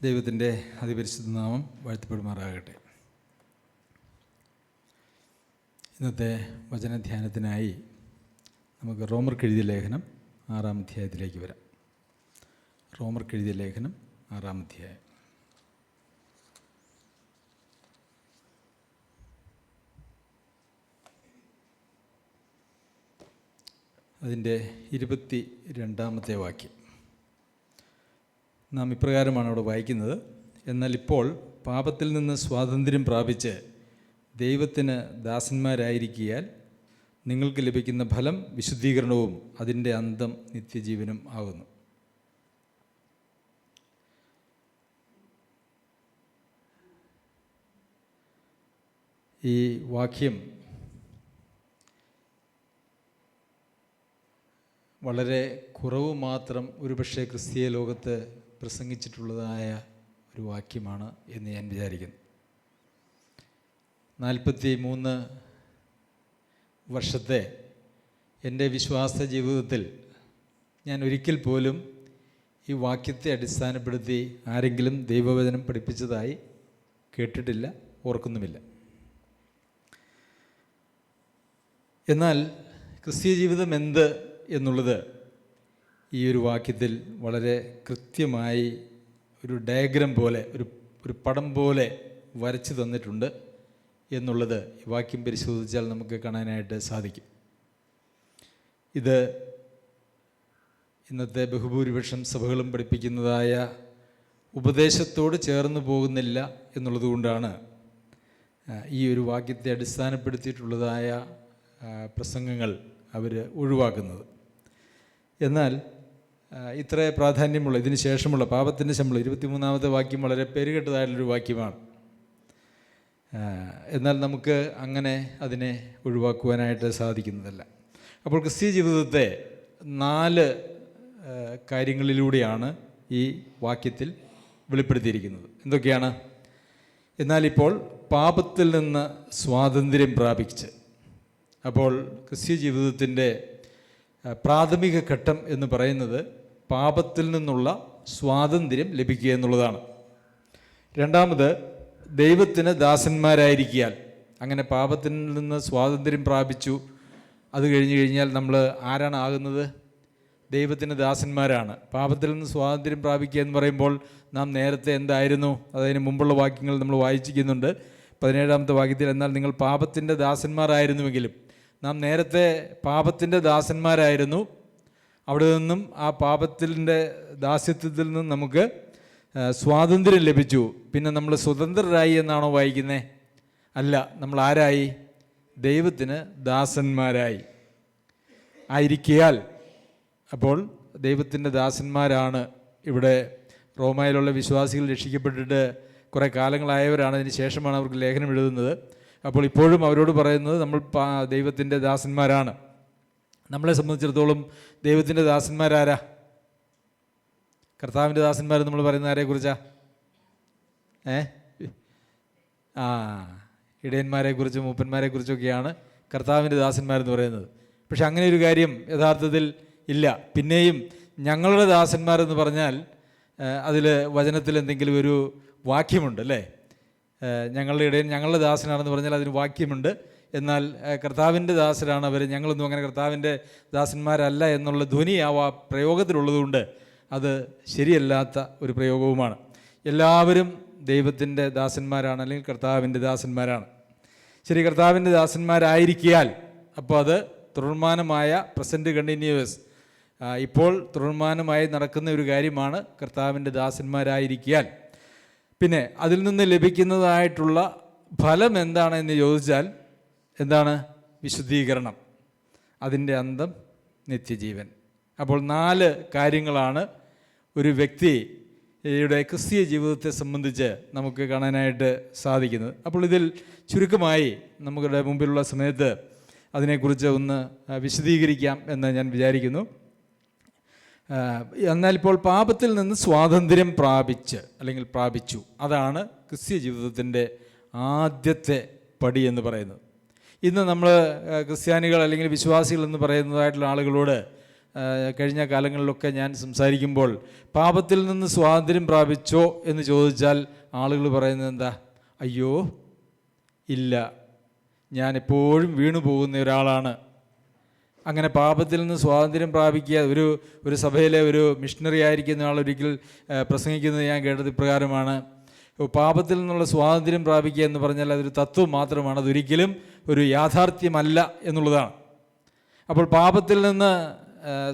ദൈവത്തിൻ്റെ അതിപരിശുദ്ധ നാമം വാഴ്ത്തപ്പെടുമാറാകട്ടെ. ഇന്നത്തെ വചനധ്യാനത്തിനായി നമുക്ക് റോമർക്കെഴുതിയ ലേഖനം 6-ാം അധ്യായത്തിലേക്ക് വരാം. റോമർക്കെഴുതിയ ലേഖനം 6-ാം അധ്യായം. അതിൻ്റെ 22-ാമത്തെ വാക്യം നാം ഇപ്രകാരമാണ് അവിടെ വായിക്കുന്നത്: എന്നാൽ ഇപ്പോൾ പാപത്തിൽ നിന്ന് സ്വാതന്ത്ര്യം പ്രാപിച്ച് ദൈവത്തിന് ദാസന്മാരായിരിക്കിയാൽ നിങ്ങൾക്ക് ലഭിക്കുന്ന ഫലം വിശുദ്ധീകരണവും അതിൻ്റെ അന്തം നിത്യജീവനും ആകുന്നു. ഈ വാക്യം വളരെ കുറവ് മാത്രം ഒരുപക്ഷെ ക്രിസ്തീയ ലോകത്ത് പ്രസംഗിച്ചിട്ടുള്ളതായ ഒരു വാക്യമാണ് എന്ന് ഞാൻ വിചാരിക്കുന്നു. 43 വർഷത്തെ എൻ്റെ വിശ്വാസ ജീവിതത്തിൽ ഞാൻ ഒരിക്കൽ പോലും ഈ വാക്യത്തെ അടിസ്ഥാനപ്പെടുത്തി ആരെങ്കിലും ദൈവവചനം പഠിപ്പിച്ചതായി കേട്ടിട്ടില്ല, ഓർക്കുന്നുമില്ല. എന്നാൽ ക്രിസ്തീയ ജീവിതം എന്ത് എന്നുള്ളത് ഈ ഒരു വാക്യത്തിൽ വളരെ കൃത്യമായി ഒരു ഡയഗ്രം പോലെ, ഒരു പടം പോലെ വരച്ചു തന്നിട്ടുണ്ട് എന്നുള്ളത് ഈ വാക്യം പരിശോധിച്ചാൽ നമുക്ക് കാണാനായിട്ട് സാധിക്കും. ഇത് ഇന്നത്തെ ബഹുഭൂരിപക്ഷം സഭകളും പഠിപ്പിക്കുന്നതായ ഉപദേശത്തോട് ചേർന്ന് പോകുന്നില്ല എന്നുള്ളതുകൊണ്ടാണ് ഈ ഒരു വാക്യത്തെ അടിസ്ഥാനപ്പെടുത്തിയിട്ടുള്ളതായ പ്രസംഗങ്ങൾ അവർ ഒഴിവാക്കുന്നത്. എന്നാൽ ഇത്ര പ്രാധാന്യമുള്ള ഇതിന് ശേഷമുള്ള പാപത്തിൻ്റെ ശമ്പളം 23-ാമത്തെ വാക്യം വളരെ പേരുകെട്ടതായിട്ടുള്ളൊരു വാക്യമാണ്. എന്നാൽ നമുക്ക് അങ്ങനെ അതിനെ ഒഴിവാക്കുവാനായിട്ട് സാധിക്കുന്നതല്ല. അപ്പോൾ ക്രിസ്തീയ ജീവിതത്തെ 4 കാര്യങ്ങളിലൂടെയാണ് ഈ വാക്യത്തിൽ വെളിപ്പെടുത്തിയിരിക്കുന്നത്. എന്തൊക്കെയാണ്? എന്നാൽ ഇപ്പോൾ പാപത്തിൽ നിന്ന് സ്വാതന്ത്ര്യം പ്രാപിച്ച്. അപ്പോൾ ക്രിസ്തീയ ജീവിതത്തിൻ്റെ പ്രാഥമിക ഘട്ടം എന്ന് പറയുന്നത് പാപത്തിൽ നിന്നുള്ള സ്വാതന്ത്ര്യം ലഭിക്കുക എന്നുള്ളതാണ്. രണ്ടാമത്, ദൈവത്തിന് ദാസന്മാരായിരിക്കാൻ. അങ്ങനെ പാപത്തിൽ നിന്ന് സ്വാതന്ത്ര്യം പ്രാപിച്ചു, അത് കഴിഞ്ഞ് കഴിഞ്ഞാൽ നമ്മൾ ആരാണ് ആകുന്നത്? ദൈവത്തിന് ദാസന്മാരാണ്. പാപത്തിൽ നിന്ന് സ്വാതന്ത്ര്യം പ്രാപിക്കുക എന്ന് പറയുമ്പോൾ നാം നേരത്തെ എന്തായിരുന്നു? അതിന് മുമ്പുള്ള വാക്യങ്ങൾ നമ്മൾ വായിച്ചിരിക്കുന്നുണ്ട്. 17-ാമത്തെ വാക്യത്തിൽ, എന്നാൽ നിങ്ങൾ പാപത്തിൻ്റെ ദാസന്മാരായിരുന്നുവെങ്കിലും. നാം നേരത്തെ പാപത്തിൻ്റെ ദാസന്മാരായിരുന്നു. അവിടെ നിന്നും ആ പാപത്തിൻ്റെ ദാസ്യത്വത്തിൽ നിന്നും നമുക്ക് സ്വാതന്ത്ര്യം ലഭിച്ചു. പിന്നെ നമ്മൾ സ്വതന്ത്രരായി എന്നാണോ വായിക്കുന്നത്? അല്ല, നമ്മൾ ആരായി? ദൈവത്തിന് ദാസന്മാരായി ആയിരിക്കയാൽ. അപ്പോൾ ദൈവത്തിൻ്റെ ദാസന്മാരാണ് ഇവിടെ റോമയിലുള്ള വിശ്വാസികൾ രക്ഷിക്കപ്പെട്ടിട്ട് കുറേ കാലങ്ങളായവരാണ്. അതിന് ശേഷമാണ് അവർക്ക് ലേഖനം എഴുതുന്നത്. അപ്പോൾ ഇപ്പോഴും അവരോട് പറയുന്നത് നമ്മൾ ദൈവത്തിൻ്റെ ദാസന്മാരാണ്. നമ്മളെ സംബന്ധിച്ചിടത്തോളം ദൈവത്തിൻ്റെ ദാസന്മാരാരാ? കർത്താവിൻ്റെ ദാസന്മാർ നമ്മൾ പറയുന്ന ആരെക്കുറിച്ചാ? ഇടയന്മാരെക്കുറിച്ചും മൂപ്പന്മാരെക്കുറിച്ചൊക്കെയാണ് കർത്താവിൻ്റെ ദാസന്മാരെന്ന് പറയുന്നത്. പക്ഷെ അങ്ങനെ ഒരു കാര്യം യഥാർത്ഥത്തിൽ ഇല്ല. പിന്നെയും ഞങ്ങളുടെ ദാസന്മാരെന്ന് പറഞ്ഞാൽ അതിൽ വചനത്തിൽ എന്തെങ്കിലും ഒരു വാക്യമുണ്ട് അല്ലേ? ഞങ്ങളുടെ ഇടയിൽ ഞങ്ങളുടെ ദാസനാണെന്ന് പറഞ്ഞാൽ അതിന് വാക്യമുണ്ട്. എന്നാൽ കർത്താവിൻ്റെ ദാസരാണ് അവർ, ഞങ്ങളൊന്നും അങ്ങനെ കർത്താവിൻ്റെ ദാസന്മാരല്ല എന്നുള്ള ധ്വനി ആ പ്രയോഗത്തിലുള്ളതുകൊണ്ട് അത് ശരിയല്ലാത്ത ഒരു പ്രയോഗവുമാണ്. എല്ലാവരും ദൈവത്തിൻ്റെ ദാസന്മാരാണ്, അല്ലെങ്കിൽ കർത്താവിൻ്റെ ദാസന്മാരാണ്. ശരി, കർത്താവിൻ്റെ ദാസന്മാരായിരിക്കാൻ. അപ്പോൾ അത് തുടർമാനമായ പ്രസൻറ്റ് കണ്ടിന്യൂസ്, ഇപ്പോൾ തുടർമാനമായി നടക്കുന്ന ഒരു കാര്യമാണ് കർത്താവിൻ്റെ ദാസന്മാരായിരിക്കാൻ. പിന്നെ അതിൽ നിന്ന് ലഭിക്കുന്നതായിട്ടുള്ള ഫലം എന്താണെന്ന് ചോദിച്ചാൽ എന്താണ്? വിശുദ്ധീകരണം, അതിൻ്റെ അന്തം നിത്യജീവൻ. അപ്പോൾ 4 കാര്യങ്ങളാണ് ഒരു വ്യക്തിയുടെ ക്രിസ്തീയ ജീവിതത്തെ സംബന്ധിച്ച് നമുക്ക് കാണാനായിട്ട് സാധിക്കുന്നത്. അപ്പോൾ ഇതിൽ ചുരുക്കമായി നമ്മുടെ മുമ്പിലുള്ള സമയത്ത് അതിനെക്കുറിച്ച് ഒന്ന് വിശദീകരിക്കാം എന്ന് ഞാൻ വിചാരിക്കുന്നു. എന്നാൽ ഇപ്പോൾ പാപത്തിൽ നിന്ന് സ്വാതന്ത്ര്യം പ്രാപിച്ച്, അല്ലെങ്കിൽ പ്രാപിച്ചു, അതാണ് ക്രിസ്തീയ ജീവിതത്തിൻ്റെ ആദ്യത്തെ പടി എന്ന് പറയുന്നത്. ഇന്ന് നമ്മൾ ക്രിസ്ത്യാനികൾ അല്ലെങ്കിൽ വിശ്വാസികൾ എന്ന് പറയുന്നതായിട്ടുള്ള ആളുകളോട് കഴിഞ്ഞ കാലങ്ങളിലൊക്കെ ഞാൻ സംസാരിക്കുമ്പോൾ പാപത്തിൽ നിന്ന് സ്വാതന്ത്ര്യം പ്രാപിച്ചോ എന്ന് ചോദിച്ചാൽ ആളുകൾ പറയുന്നത് എന്താ? അയ്യോ ഇല്ല, ഞാൻ എപ്പോഴും വീണു പോകുന്ന ഒരാളാണ്. അങ്ങനെ പാപത്തിൽ നിന്ന് സ്വാതന്ത്ര്യം പ്രാപിക്കുക, ഒരു സഭയിലെ ഒരു മിഷണറി ആയിരിക്കുന്ന ആൾ ഒരിക്കൽ പ്രസംഗിക്കുന്നത് ഞാൻ കേട്ടത് ഇപ്രകാരമാണ്: പാപത്തിൽ നിന്നുള്ള സ്വാതന്ത്ര്യം പ്രാപിക്കുക എന്ന് പറഞ്ഞാൽ അതൊരു തത്വം മാത്രമാണ്, അതൊരിക്കലും ഒരു യാഥാർത്ഥ്യമല്ല എന്നുള്ളതാണ്. അപ്പോൾ പാപത്തിൽ നിന്ന്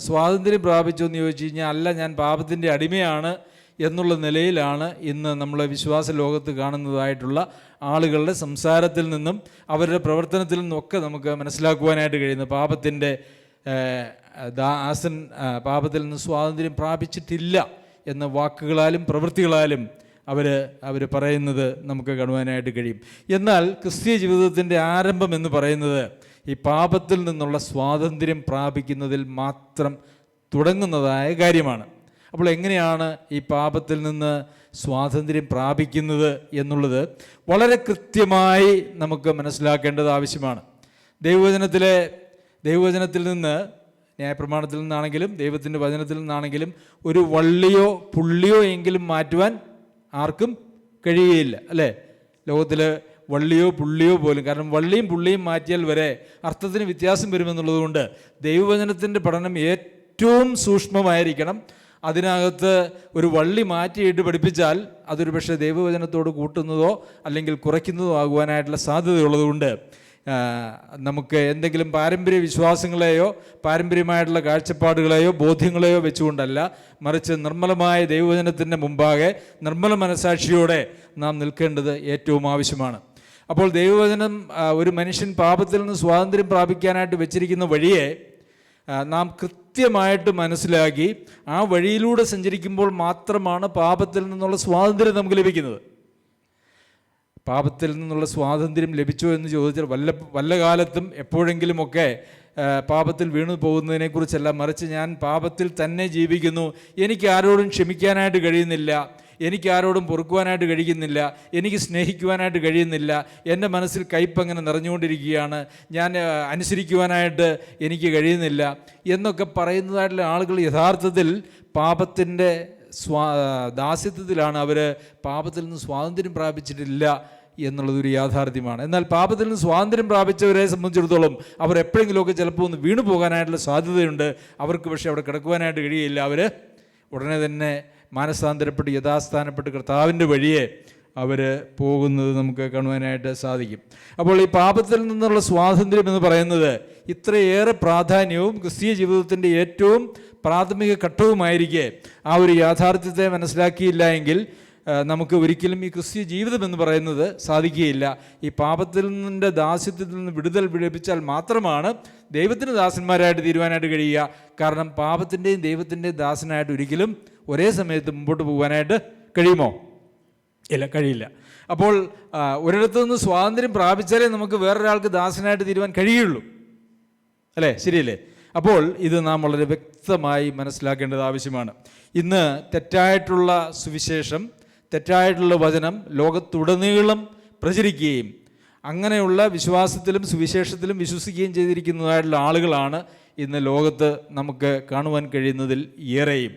സ്വാതന്ത്ര്യം പ്രാപിച്ചു എന്ന് ചോദിച്ചു കഴിഞ്ഞാൽ, അല്ല, ഞാൻ പാപത്തിൻ്റെ അടിമയാണ് എന്നുള്ള നിലയിലാണ് ഇന്ന് നമ്മളെ വിശ്വാസ ലോകത്ത് കാണുന്നതായിട്ടുള്ള ആളുകളുടെ സംസാരത്തിൽ നിന്നും അവരുടെ പ്രവർത്തനത്തിൽ നിന്നുമൊക്കെ നമുക്ക് മനസ്സിലാക്കുവാനായിട്ട് കഴിയുന്നത്. പാപത്തിൻ്റെ ദാസൻ പാപത്തിൽ നിന്ന് സ്വാതന്ത്ര്യം പ്രാപിച്ചിട്ടില്ല എന്ന വാക്കുകളാലും പ്രവൃത്തികളാലും അവർ പറയുന്നത് നമുക്ക് കാണുവാനായിട്ട് കഴിയും. എന്നാൽ ക്രിസ്തീയ ജീവിതത്തിൻ്റെ ആരംഭം എന്ന് പറയുന്നത് ഈ പാപത്തിൽ നിന്നുള്ള സ്വാതന്ത്ര്യം പ്രാപിക്കുന്നതിൽ മാത്രം തുടങ്ങുന്നതായ കാര്യമാണ്. അപ്പോൾ എങ്ങനെയാണ് ഈ പാപത്തിൽ നിന്ന് സ്വാതന്ത്ര്യം പ്രാപിക്കുന്നത് എന്നുള്ളത് വളരെ കൃത്യമായി നമുക്ക് മനസ്സിലാക്കേണ്ടത് ആവശ്യമാണ്. ദൈവവചനത്തിൽ നിന്ന്, ന്യായപ്രമാണത്തിൽ നിന്നാണെങ്കിലും ദൈവത്തിൻ്റെ വചനത്തിൽ നിന്നാണെങ്കിലും ഒരു വള്ളിയോ പുള്ളിയോ എങ്കിലും മാറ്റുവാൻ ആർക്കും കഴിയുകയില്ല, അല്ലേ? ലോകത്തിൽ വള്ളിയോ പുള്ളിയോ പോലും, കാരണം വള്ളിയും പുള്ളിയും മാറ്റിയാൽ വരെ അർത്ഥത്തിന് വ്യത്യാസം വരുമെന്നുള്ളത് കൊണ്ട് ദൈവവചനത്തിൻ്റെ പഠനം ഏറ്റവും സൂക്ഷ്മമായിരിക്കണം. അതിനകത്ത് ഒരു വള്ളി മാറ്റിയിട്ട് പഠിപ്പിച്ചാൽ അതൊരു പക്ഷേ ദൈവവചനത്തോട് കൂട്ടുന്നതോ അല്ലെങ്കിൽ കുറയ്ക്കുന്നതോ ആകുവാനായിട്ടുള്ള സാധ്യതയുള്ളതുകൊണ്ട് നമുക്ക് എന്തെങ്കിലും പാരമ്പര്യ വിശ്വാസങ്ങളെയോ പാരമ്പര്യമായിട്ടുള്ള കാഴ്ചപ്പാടുകളെയോ ബോധ്യങ്ങളെയോ വെച്ചുകൊണ്ടല്ല, മറിച്ച് നിർമ്മലമായ ദൈവവചനത്തിൻ്റെ മുമ്പാകെ നിർമ്മല മനസാക്ഷിയോടെ നാം നിൽക്കേണ്ടത് ഏറ്റവും ആവശ്യമാണ്. അപ്പോൾ ദൈവവചനം ഒരു മനുഷ്യൻ പാപത്തിൽ നിന്ന് സ്വാതന്ത്ര്യം പ്രാപിക്കാനായിട്ട് വെച്ചിരിക്കുന്ന വഴിയെ നാം കൃത്യമായിട്ട് മനസ്സിലാക്കി ആ വഴിയിലൂടെ സഞ്ചരിക്കുമ്പോൾ മാത്രമാണ് പാപത്തിൽ നിന്നുള്ള സ്വാതന്ത്ര്യം നമുക്ക് ലഭിക്കുന്നത്. പാപത്തിൽ നിന്നുള്ള സ്വാതന്ത്ര്യം ലഭിച്ചോ എന്ന് ചോദിച്ചാൽ വല്ല കാലത്തും എപ്പോഴെങ്കിലുമൊക്കെ പാപത്തിൽ വീണു പോകുന്നതിനെക്കുറിച്ചല്ല, മറിച്ച് ഞാൻ പാപത്തിൽ തന്നെ ജീവിക്കുന്നു, എനിക്ക് ആരോടും ക്ഷമിക്കാനായിട്ട് കഴിയുന്നില്ല, എനിക്ക് ആരോടും പൊറുക്കുവാനായിട്ട് കഴിയുന്നില്ല, എനിക്ക് സ്നേഹിക്കുവാനായിട്ട് കഴിയുന്നില്ല, എൻ്റെ മനസ്സിൽ കയ്പങ്ങനെ നിറഞ്ഞുകൊണ്ടിരിക്കുകയാണ്, ഞാൻ അനുസരിക്കുവാനായിട്ട് എനിക്ക് കഴിയുന്നില്ല എന്നൊക്കെ പറയുന്നതായിട്ടുള്ള ആളുകൾ യഥാർത്ഥത്തിൽ പാപത്തിൻ്റെ ദാസ്യത്വത്തിലാണ്. അവർ പാപത്തിൽ നിന്ന് സ്വാതന്ത്ര്യം പ്രാപിച്ചിട്ടില്ല എന്നുള്ളതൊരു യാഥാർത്ഥ്യമാണ്. എന്നാൽ പാപത്തിൽ നിന്ന് സ്വാതന്ത്ര്യം പ്രാപിച്ചവരെ സംബന്ധിച്ചിടത്തോളം അവർ എപ്പോഴെങ്കിലുമൊക്കെ ചിലപ്പോൾ ഒന്ന് വീണു പോകാനായിട്ടുള്ള സാധ്യതയുണ്ട്. അവർക്ക് പക്ഷേ അവിടെ കിടക്കുവാനായിട്ട് കഴിയില്ല. അവർ ഉടനെ തന്നെ മാനസാന്തരപ്പെട്ട് യഥാസ്ഥാനപ്പെട്ട് കർത്താവിൻ്റെ വഴിയെ അവർ പോകുന്നത് നമുക്ക് കാണുവാനായിട്ട് സാധിക്കും. അപ്പോൾ ഈ പാപത്തിൽ നിന്നുള്ള സ്വാതന്ത്ര്യം എന്ന് പറയുന്നത് ഇത്രയേറെ പ്രാധാന്യവും ക്രിസ്തീയ ജീവിതത്തിൻ്റെ ഏറ്റവും പ്രാഥമിക ഘട്ടവുമായിരിക്കെ ആ ഒരു യാഥാർത്ഥ്യത്തെ മനസ്സിലാക്കിയില്ല എങ്കിൽ നമുക്ക് ഒരിക്കലും ഈ ക്രിസ്തീയ ജീവിതം എന്ന് പറയുന്നത് സാധിക്കുകയില്ല. ഈ പാപത്തിൽ നിന്നിൻ്റെ ദാസ്യത്തിൽ നിന്ന് വിടുതൽ ലഭിച്ചാൽ മാത്രമാണ് ദൈവത്തിൻ്റെ ദാസന്മാരായിട്ട് തീരുവാനായിട്ട് കഴിയുക. കാരണം പാപത്തിൻ്റെയും ദൈവത്തിൻ്റെയും ദാസനായിട്ട് ഒരിക്കലും ഒരേ സമയത്ത് മുമ്പോട്ട് പോകാനായിട്ട് കഴിയുമോ? ഇല്ല, കഴിയില്ല. അപ്പോൾ ഒരിടത്തു നിന്ന് സ്വാതന്ത്ര്യം പ്രാപിച്ചാലേ നമുക്ക് വേറൊരാൾക്ക് ദാസനായിട്ട് തീരുവാൻ കഴിയുള്ളൂ, അല്ലേ? ശരിയല്ലേ? അപ്പോൾ ഇത് നാം വളരെ വ്യക്തമായി മനസ്സിലാക്കേണ്ടത് ആവശ്യമാണ്. ഇന്ന് തെറ്റായിട്ടുള്ള സുവിശേഷം, തെറ്റായിട്ടുള്ള വചനം ലോകത്തുടനീളം പ്രചരിക്കുകയും അങ്ങനെയുള്ള വിശ്വാസത്തിലും സുവിശേഷത്തിലും വിശ്വസിക്കുകയും ചെയ്തിരിക്കുന്നതായിട്ടുള്ള ആളുകളാണ് ഇന്ന് ലോകത്ത് നമുക്ക് കാണുവാൻ കഴിയുന്നതിൽ ഏറെയും.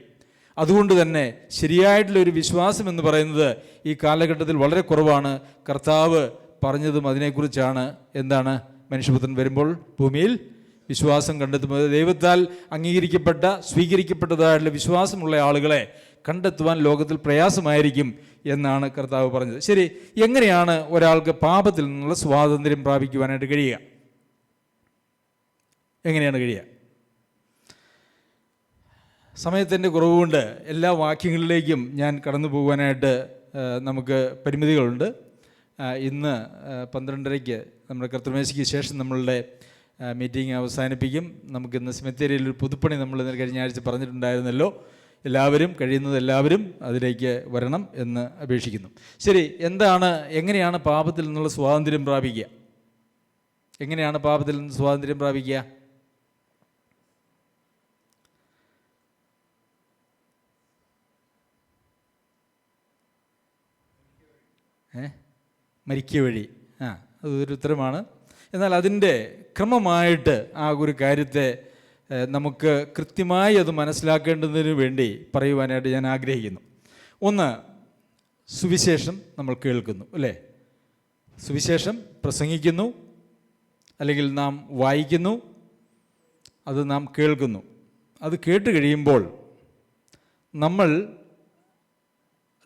അതുകൊണ്ട് തന്നെ ശരിയായിട്ടുള്ളൊരു വിശ്വാസം എന്ന് പറയുന്നത് ഈ കാലഘട്ടത്തിൽ വളരെ കുറവാണ്. കർത്താവ് പറഞ്ഞതും അതിനെക്കുറിച്ചാണ്. എന്താണ്? മനുഷ്യപുത്രൻ വരുമ്പോൾ ഭൂമിയിൽ വിശ്വാസം കണ്ടെത്തുന്നത്. ദൈവത്താൽ അംഗീകരിക്കപ്പെട്ട സ്വീകരിക്കപ്പെട്ടതായിട്ടുള്ള വിശ്വാസമുള്ള ആളുകളെ കണ്ടെത്തുവാൻ ലോകത്തിൽ പ്രയാസമായിരിക്കും എന്നാണ് കർത്താവ് പറഞ്ഞത്. ശരി, എങ്ങനെയാണ് ഒരാൾക്ക് പാപത്തിൽ നിന്നുള്ള സ്വാതന്ത്ര്യം പ്രാപിക്കുവാനായിട്ട് കഴിയുക? എങ്ങനെയാണ് കഴിയുക? സമയത്തിൻ്റെ കുറവുകൊണ്ട് എല്ലാ വാക്യങ്ങളിലേക്കും ഞാൻ കടന്നു പോകുവാനായിട്ട് നമുക്ക് പരിമിതികളുണ്ട്. ഇന്ന് 12:30 നമ്മുടെ കർത്തൃമേശയ്ക്ക് ശേഷം നമ്മളുടെ മീറ്റിംഗ് അവസാനിപ്പിക്കും. നമുക്കിന്ന് സെമിത്തേരിയിൽ ഒരു പുതുപ്പണി നമ്മൾ കഴിഞ്ഞ ആഴ്ച പറഞ്ഞിട്ടുണ്ടായിരുന്നല്ലോ. കഴിയുന്നത് എല്ലാവരും അതിലേക്ക് വരണം എന്ന് അപേക്ഷിക്കുന്നു. ശരി, എങ്ങനെയാണ് പാപത്തിൽ നിന്നുള്ള സ്വാതന്ത്ര്യം പ്രാപിക്കുക? എങ്ങനെയാണ് പാപത്തിൽ നിന്ന് സ്വാതന്ത്ര്യം പ്രാപിക്കുക? മരിക്കുക വഴി. അതൊരു ഉത്തരമാണ്. എന്നാൽ അതിൻ്റെ ക്രമമായിട്ട് ആ ഒരു കാര്യത്തെ നമുക്ക് കൃത്യമായി അത് മനസ്സിലാക്കേണ്ടതിന് വേണ്ടി പറയുവാനായിട്ട് ഞാൻ ആഗ്രഹിക്കുന്നു. ഒന്ന്, സുവിശേഷം നമ്മൾ കേൾക്കുന്നു, അല്ലേ? സുവിശേഷം പ്രസംഗിക്കുന്നു, അല്ലെങ്കിൽ നാം വായിക്കുന്നു, അത് നാം കേൾക്കുന്നു. അത് കേട്ട് കഴിയുമ്പോൾ നമ്മൾ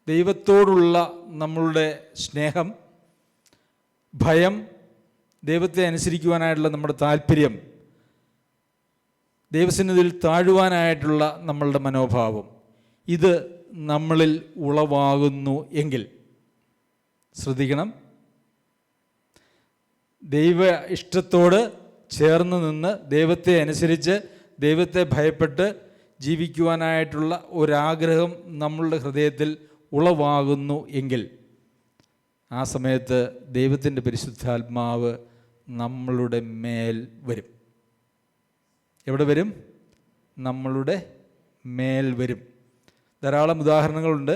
ദൈവത്തോടുള്ള നമ്മളുടെ സ്നേഹം, ഭയം, ദൈവത്തെ അനുസരിക്കുവാനായിട്ടുള്ള നമ്മുടെ താല്പര്യം, ദൈവസന്നിധിയിൽ താഴുവാനായിട്ടുള്ള നമ്മളുടെ മനോഭാവം, ഇത് നമ്മളിൽ ഉളവാകുന്നു എങ്കിൽ ശ്രദ്ധിക്കണം, ദൈവ ഇഷ്ടത്തോട് ചേർന്ന് നിന്ന് ദൈവത്തെ അനുസരിച്ച് ദൈവത്തെ ഭയപ്പെട്ട് ജീവിക്കുവാനായിട്ടുള്ള ഒരാഗ്രഹം നമ്മളുടെ ഹൃദയത്തിൽ ഉളവാകുന്നു എങ്കിൽ ആ സമയത്ത് ദൈവത്തിൻ്റെ പരിശുദ്ധാത്മാവ് നമ്മളുടെ മേൽ വരും. എവിടെ വരും? നമ്മളുടെ മേൽ വരും. ധാരാളം ഉദാഹരണങ്ങളുണ്ട്.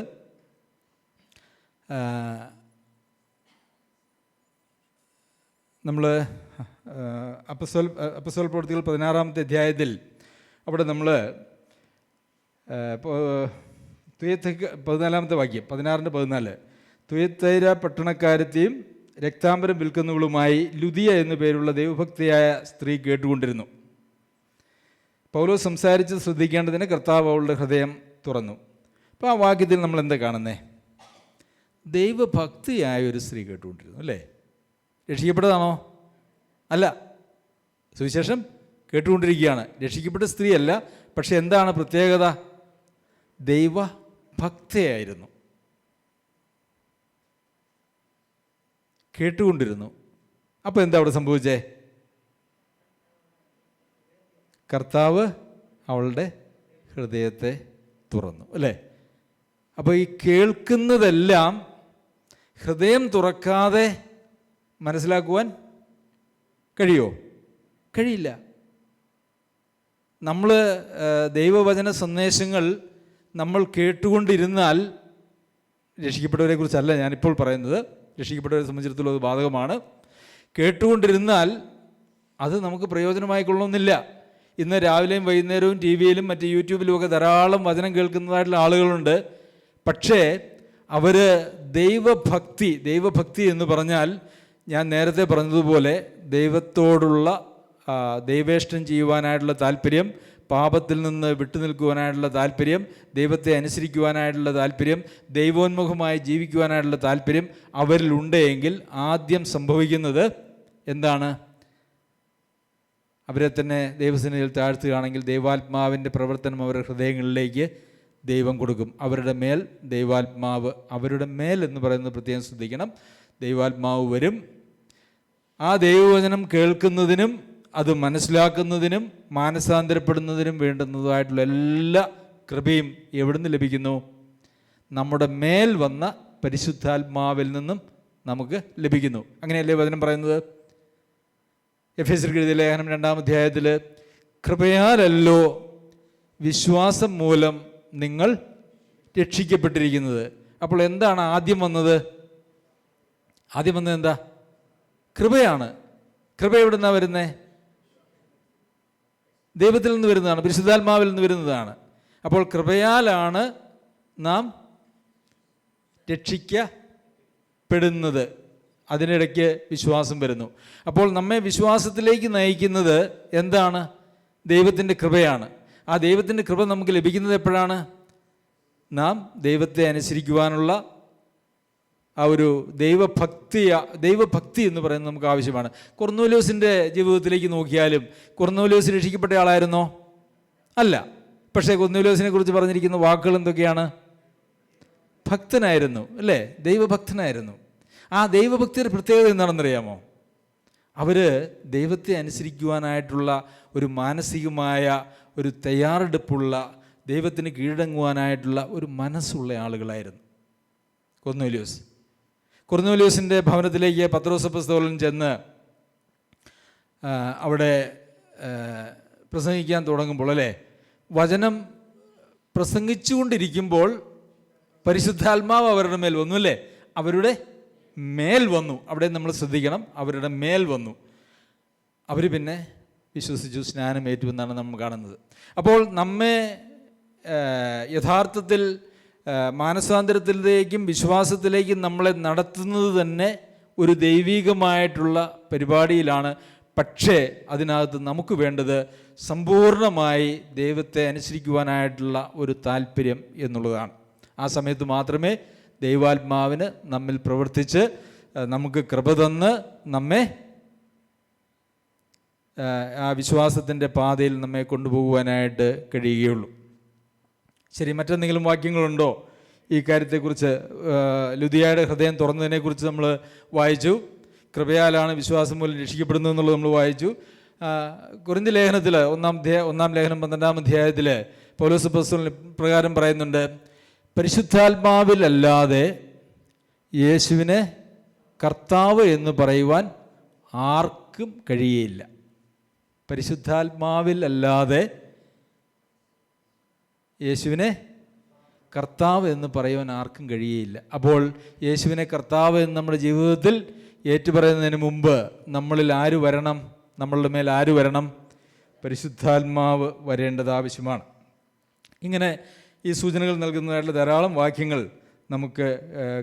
നമ്മൾ അപ്പസ്തോല പ്രവൃത്തികൾ 16-ാമത്തെ അധ്യായത്തിൽ അവിടെ നമ്മൾ 14-ാമത്തെ വാക്യം 16-14 തുയത്തൈര പട്ടണക്കാരത്തെയും രക്താംബരം വിൽക്കുന്നവളുമായി ലുദിയ എന്നു പേരുള്ള ദൈവഭക്തിയായ സ്ത്രീ കേട്ടുകൊണ്ടിരുന്നു. പൗലോസ് സംസാരിച്ച് ശ്രദ്ധിക്കേണ്ടതിന് കർത്താവ് അവളുടെ ഹൃദയം തുറന്നു. അപ്പോൾ ആ വാക്യത്തിൽ നമ്മൾ എന്താ കാണുന്നേ? ദൈവഭക്തിയായ ഒരു സ്ത്രീ കേട്ടുകൊണ്ടിരുന്നു, അല്ലേ? രക്ഷിക്കപ്പെട്ടതാണോ? അല്ല, സുവിശേഷം കേട്ടുകൊണ്ടിരിക്കുകയാണ്. രക്ഷിക്കപ്പെട്ട സ്ത്രീയല്ല. പക്ഷെ എന്താണ് പ്രത്യേകത? ദൈവഭക്തയായിരുന്നു, കേട്ടുകൊണ്ടിരുന്നു. അപ്പോൾ എന്താ അവിടെ സംഭവിച്ചേ? കർത്താവ് അവളുടെ ഹൃദയത്തെ തുറന്നു, അല്ലേ? അപ്പോൾ ഈ കേൾക്കുന്നതെല്ലാം ഹൃദയം തുറക്കാതെ മനസ്സിലാക്കുവാൻ കഴിയുമോ? കഴിയില്ല. നമ്മൾ ദൈവവചന സന്ദേശങ്ങൾ നമ്മൾ കേട്ടുകൊണ്ടിരുന്നാൽ, രക്ഷിക്കപ്പെട്ടവരെ കുറിച്ചല്ല ഞാനിപ്പോൾ പറയുന്നത്, രക്ഷിക്കപ്പെട്ടവരെ സംബന്ധിച്ചിടത്തോളം അത് ബാധകമാണ്. കേട്ടുകൊണ്ടിരുന്നാൽ അത് നമുക്ക് പ്രയോജനമായിക്കൊള്ളണമെന്നില്ല. ഇന്ന് രാവിലെയും വൈകുന്നേരവും ടി വിയിലും മറ്റ് യൂട്യൂബിലുമൊക്കെ ധാരാളം വചനം കേൾക്കുന്നതായിട്ടുള്ള ആളുകളുണ്ട്. പക്ഷേ അവർ ദൈവഭക്തി എന്ന് പറഞ്ഞാൽ ഞാൻ നേരത്തെ പറഞ്ഞതുപോലെ ദൈവത്തോടുള്ള ദൈവേഷ്ടം ചെയ്യുവാനായിട്ടുള്ള താല്പര്യം, പാപത്തിൽ നിന്ന് വിട്ടുനിൽക്കുവാനായിട്ടുള്ള താല്പര്യം, ദൈവത്തെ അനുസരിക്കുവാനായിട്ടുള്ള താല്പര്യം, ദൈവോന്മുഖമായി ജീവിക്കുവാനായിട്ടുള്ള താല്പര്യം അവരിലുണ്ടെങ്കിൽ ആദ്യം സംഭവിക്കുന്നത് എന്താണ്? അവരെ തന്നെ ദൈവസന്നിധിയിൽ താഴ്ത്തുകയാണെങ്കിൽ ദൈവാത്മാവിൻ്റെ പ്രവർത്തനം അവരുടെ ഹൃദയങ്ങളിലേക്ക് ദൈവം കൊടുക്കും. അവരുടെ മേൽ ദൈവാത്മാവ്, അവരുടെ മേൽ എന്ന് പറയുന്നത് പ്രത്യേകം ശ്രദ്ധിക്കണം, ദൈവാത്മാവ് വരും. ആ ദൈവവചനം കേൾക്കുന്നതിനും അത് മനസ്സിലാക്കുന്നതിനും മാനസാന്തരപ്പെടുന്നതിനും വേണ്ടുന്നതായിട്ടുള്ള എല്ലാ കൃപയും എവിടുന്ന് ലഭിക്കുന്നു? നമ്മുടെ മേൽ വന്ന പരിശുദ്ധാത്മാവിൽ നിന്നും നമുക്ക് ലഭിക്കുന്നു. അങ്ങനെയല്ലേ വചനം പറയുന്നത്? എഫേസ്യർക്ക് എഴുതിയ ലേഖനം 2-ാം അധ്യായത്തിൽ കൃപയാലല്ലോ വിശ്വാസം മൂലം നിങ്ങൾ രക്ഷിക്കപ്പെട്ടിരിക്കുന്നത്. അപ്പോൾ എന്താണ് ആദ്യം വന്നത്? ആദ്യം വന്നത് എന്താ? കൃപയാണ്. കൃപ എവിടെ നിന്നാണ് വരുന്നത്? ദൈവത്തിൽ നിന്ന് വരുന്നതാണ്, പരിശുദ്ധാത്മാവിൽ നിന്ന് വരുന്നതാണ്. അപ്പോൾ കൃപയാലാണ് നാം രക്ഷിക്കപ്പെടുന്നത്. അതിനിടയ്ക്ക് വിശ്വാസം വരുന്നു. അപ്പോൾ നമ്മെ വിശ്വാസത്തിലേക്ക് നയിക്കുന്നത് എന്താണ്? ദൈവത്തിൻ്റെ കൃപയാണ്. ആ ദൈവത്തിൻ്റെ കൃപ നമുക്ക് ലഭിക്കുന്നത് എപ്പോഴാണ്? നാം ദൈവത്തെ അനുസരിക്കുവാനുള്ള ആ ഒരു ദൈവഭക്തി എന്ന് പറയുന്നത് നമുക്ക് ആവശ്യമാണ്. കൊർന്നേലിയോസിൻ്റെ ജീവിതത്തിലേക്ക് നോക്കിയാലും കൊർന്നേലിയോസ് രക്ഷിക്കപ്പെട്ട ആളായിരുന്നോ? അല്ല. പക്ഷേ കൊർന്നേലിയോസിനെ കുറിച്ച് പറഞ്ഞിരിക്കുന്ന വാക്കുകൾ എന്തൊക്കെയാണ്? ഭക്തനായിരുന്നു, അല്ലേ? ദൈവഭക്തനായിരുന്നു. ആ ദൈവഭക്തിയുടെ പ്രത്യേകത എന്താണെന്നറിയാമോ? അവർ ദൈവത്തെ അനുസരിക്കുവാനായിട്ടുള്ള ഒരു മാനസികമായ ഒരു തയ്യാറെടുപ്പുള്ള, ദൈവത്തിന് കീഴടങ്ങുവാനായിട്ടുള്ള ഒരു മനസ്സുള്ള ആളുകളായിരുന്നു കൊർന്നേലിയോസിൻ്റെ ഭവനത്തിലേക്ക് പത്രോസ് അപ്പോസ്തലൻ ചെന്ന് അവിടെ പ്രസംഗിക്കാൻ തുടങ്ങുമ്പോൾ, അല്ലേ, വചനം പ്രസംഗിച്ചുകൊണ്ടിരിക്കുമ്പോൾ പരിശുദ്ധാത്മാവ് അവരുടെ മേൽ വന്നു, അല്ലേ? അവരുടെ മേൽ വന്നു. അവിടെ നമ്മൾ ശ്രദ്ധിക്കണം, അവരുടെ മേൽ വന്നു. അവർ പിന്നെ വിശ്വസിച്ചു, സ്നാനം ഏറ്റുവെന്നാണ് നമ്മൾ കാണുന്നത്. അപ്പോൾ നമ്മെ യഥാർത്ഥത്തിൽ മാനസാന്തരത്തിലേക്കും വിശ്വാസത്തിലേക്കും നമ്മളെ നടത്തുന്നത് തന്നെ ഒരു ദൈവികമായിട്ടുള്ള പരിപാടിയിലാണ്. പക്ഷേ അതിനകത്ത് നമുക്ക് വേണ്ടത് സമ്പൂർണ്ണമായി ദൈവത്തെ അനുസരിക്കുവാനായിട്ടുള്ള ഒരു താല്പര്യം എന്നുള്ളതാണ്. ആ സമയത്ത് മാത്രമേ ദൈവാത്മാവിന് നമ്മിൽ പ്രവർത്തിച്ച് നമുക്ക് കൃപ തന്ന് നമ്മെ ആ വിശ്വാസത്തിൻ്റെ പാതയിൽ നമ്മെ കൊണ്ടുപോകുവാനായിട്ട് കഴിയുകയുള്ളൂ. ശരി, മറ്റെന്തെങ്കിലും വാക്യങ്ങളുണ്ടോ ഈ കാര്യത്തെക്കുറിച്ച്? ലുദിയയുടെ ഹൃദയം തുറന്നതിനെക്കുറിച്ച് നമ്മൾ വായിച്ചു. കൃപയാലാണ് വിശ്വാസം മൂലം രക്ഷിക്കപ്പെടുന്നത് എന്നുള്ളത് നമ്മൾ വായിച്ചു. കൊരിന്ത്യർ ലേഖനത്തിൽ ഒന്നാം ലേഖനം 12-ാം അധ്യായത്തിൽ പൗലോസ് അപ്പോസ്തലൻ പ്രകാരം പറയുന്നുണ്ട്, പരിശുദ്ധാത്മാവിലല്ലാതെ യേശുവിനെ കർത്താവ് എന്ന് പറയുവാൻ ആർക്കും കഴിയുകയില്ല. പരിശുദ്ധാത്മാവിലല്ലാതെ യേശുവിനെ കർത്താവ് എന്ന് പറയുവാൻ ആർക്കും കഴിയുകയില്ല. അപ്പോൾ യേശുവിനെ കർത്താവ് എന്ന് നമ്മുടെ ജീവിതത്തിൽ ഏറ്റുപറയുന്നതിന് മുമ്പ് നമ്മളിൽ ആര് വരണം? നമ്മളുടെ മേൽ ആര് വരണം? പരിശുദ്ധാത്മാവ് വരേണ്ടത് ആവശ്യമാണ്. ഇങ്ങനെ ഈ സൂചനകൾ നൽകുന്നതായിട്ടുള്ള ധാരാളം വാക്യങ്ങൾ നമുക്ക്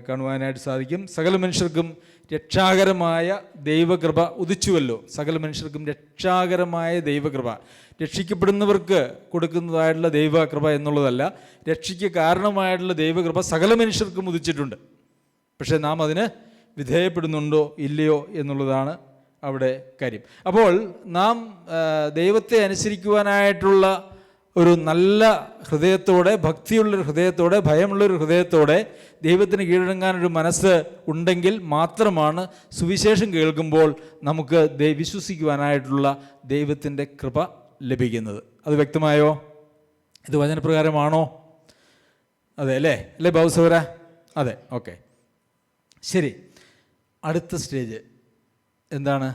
കാണുവാനായിട്ട് സാധിക്കും. സകല മനുഷ്യർക്കും രക്ഷാകരമായ ദൈവകൃപ ഉദിച്ചുവല്ലോ. സകല മനുഷ്യർക്കും രക്ഷാകരമായ ദൈവകൃപ, രക്ഷിക്കപ്പെടുന്നവർക്ക് കൊടുക്കുന്നതായിട്ടുള്ള ദൈവകൃപ എന്നുള്ളതല്ല, രക്ഷയ്ക്ക് കാരണമായിട്ടുള്ള ദൈവകൃപ സകല മനുഷ്യർക്കും ഉദിച്ചിട്ടുണ്ട്. പക്ഷേ നാം അതിന് വിധേയപ്പെടുന്നുണ്ടോ ഇല്ലയോ എന്നുള്ളതാണ് അവിടെ കാര്യം. അപ്പോൾ നാം ദൈവത്തെ അനുസരിക്കുവാനായിട്ടുള്ള ഒരു നല്ല ഹൃദയത്തോടെ, ഭക്തിയുള്ളൊരു ഹൃദയത്തോടെ, ഭയമുള്ളൊരു ഹൃദയത്തോടെ ദൈവത്തിന് കീഴടങ്ങാനൊരു മനസ്സ് ഉണ്ടെങ്കിൽ മാത്രമാണ് സുവിശേഷം കേൾക്കുമ്പോൾ നമുക്ക് വിശ്വസിക്കുവാനായിട്ടുള്ള ദൈവത്തിൻ്റെ കൃപ ലഭിക്കുന്നത്. അത് വ്യക്തമായോ? ഇത് വചനപ്രകാരമാണോ? അതെ അല്ലേ ബൗസവര? അതെ, ഓക്കെ, ശരി. അടുത്ത സ്റ്റേജ് എന്താണ്?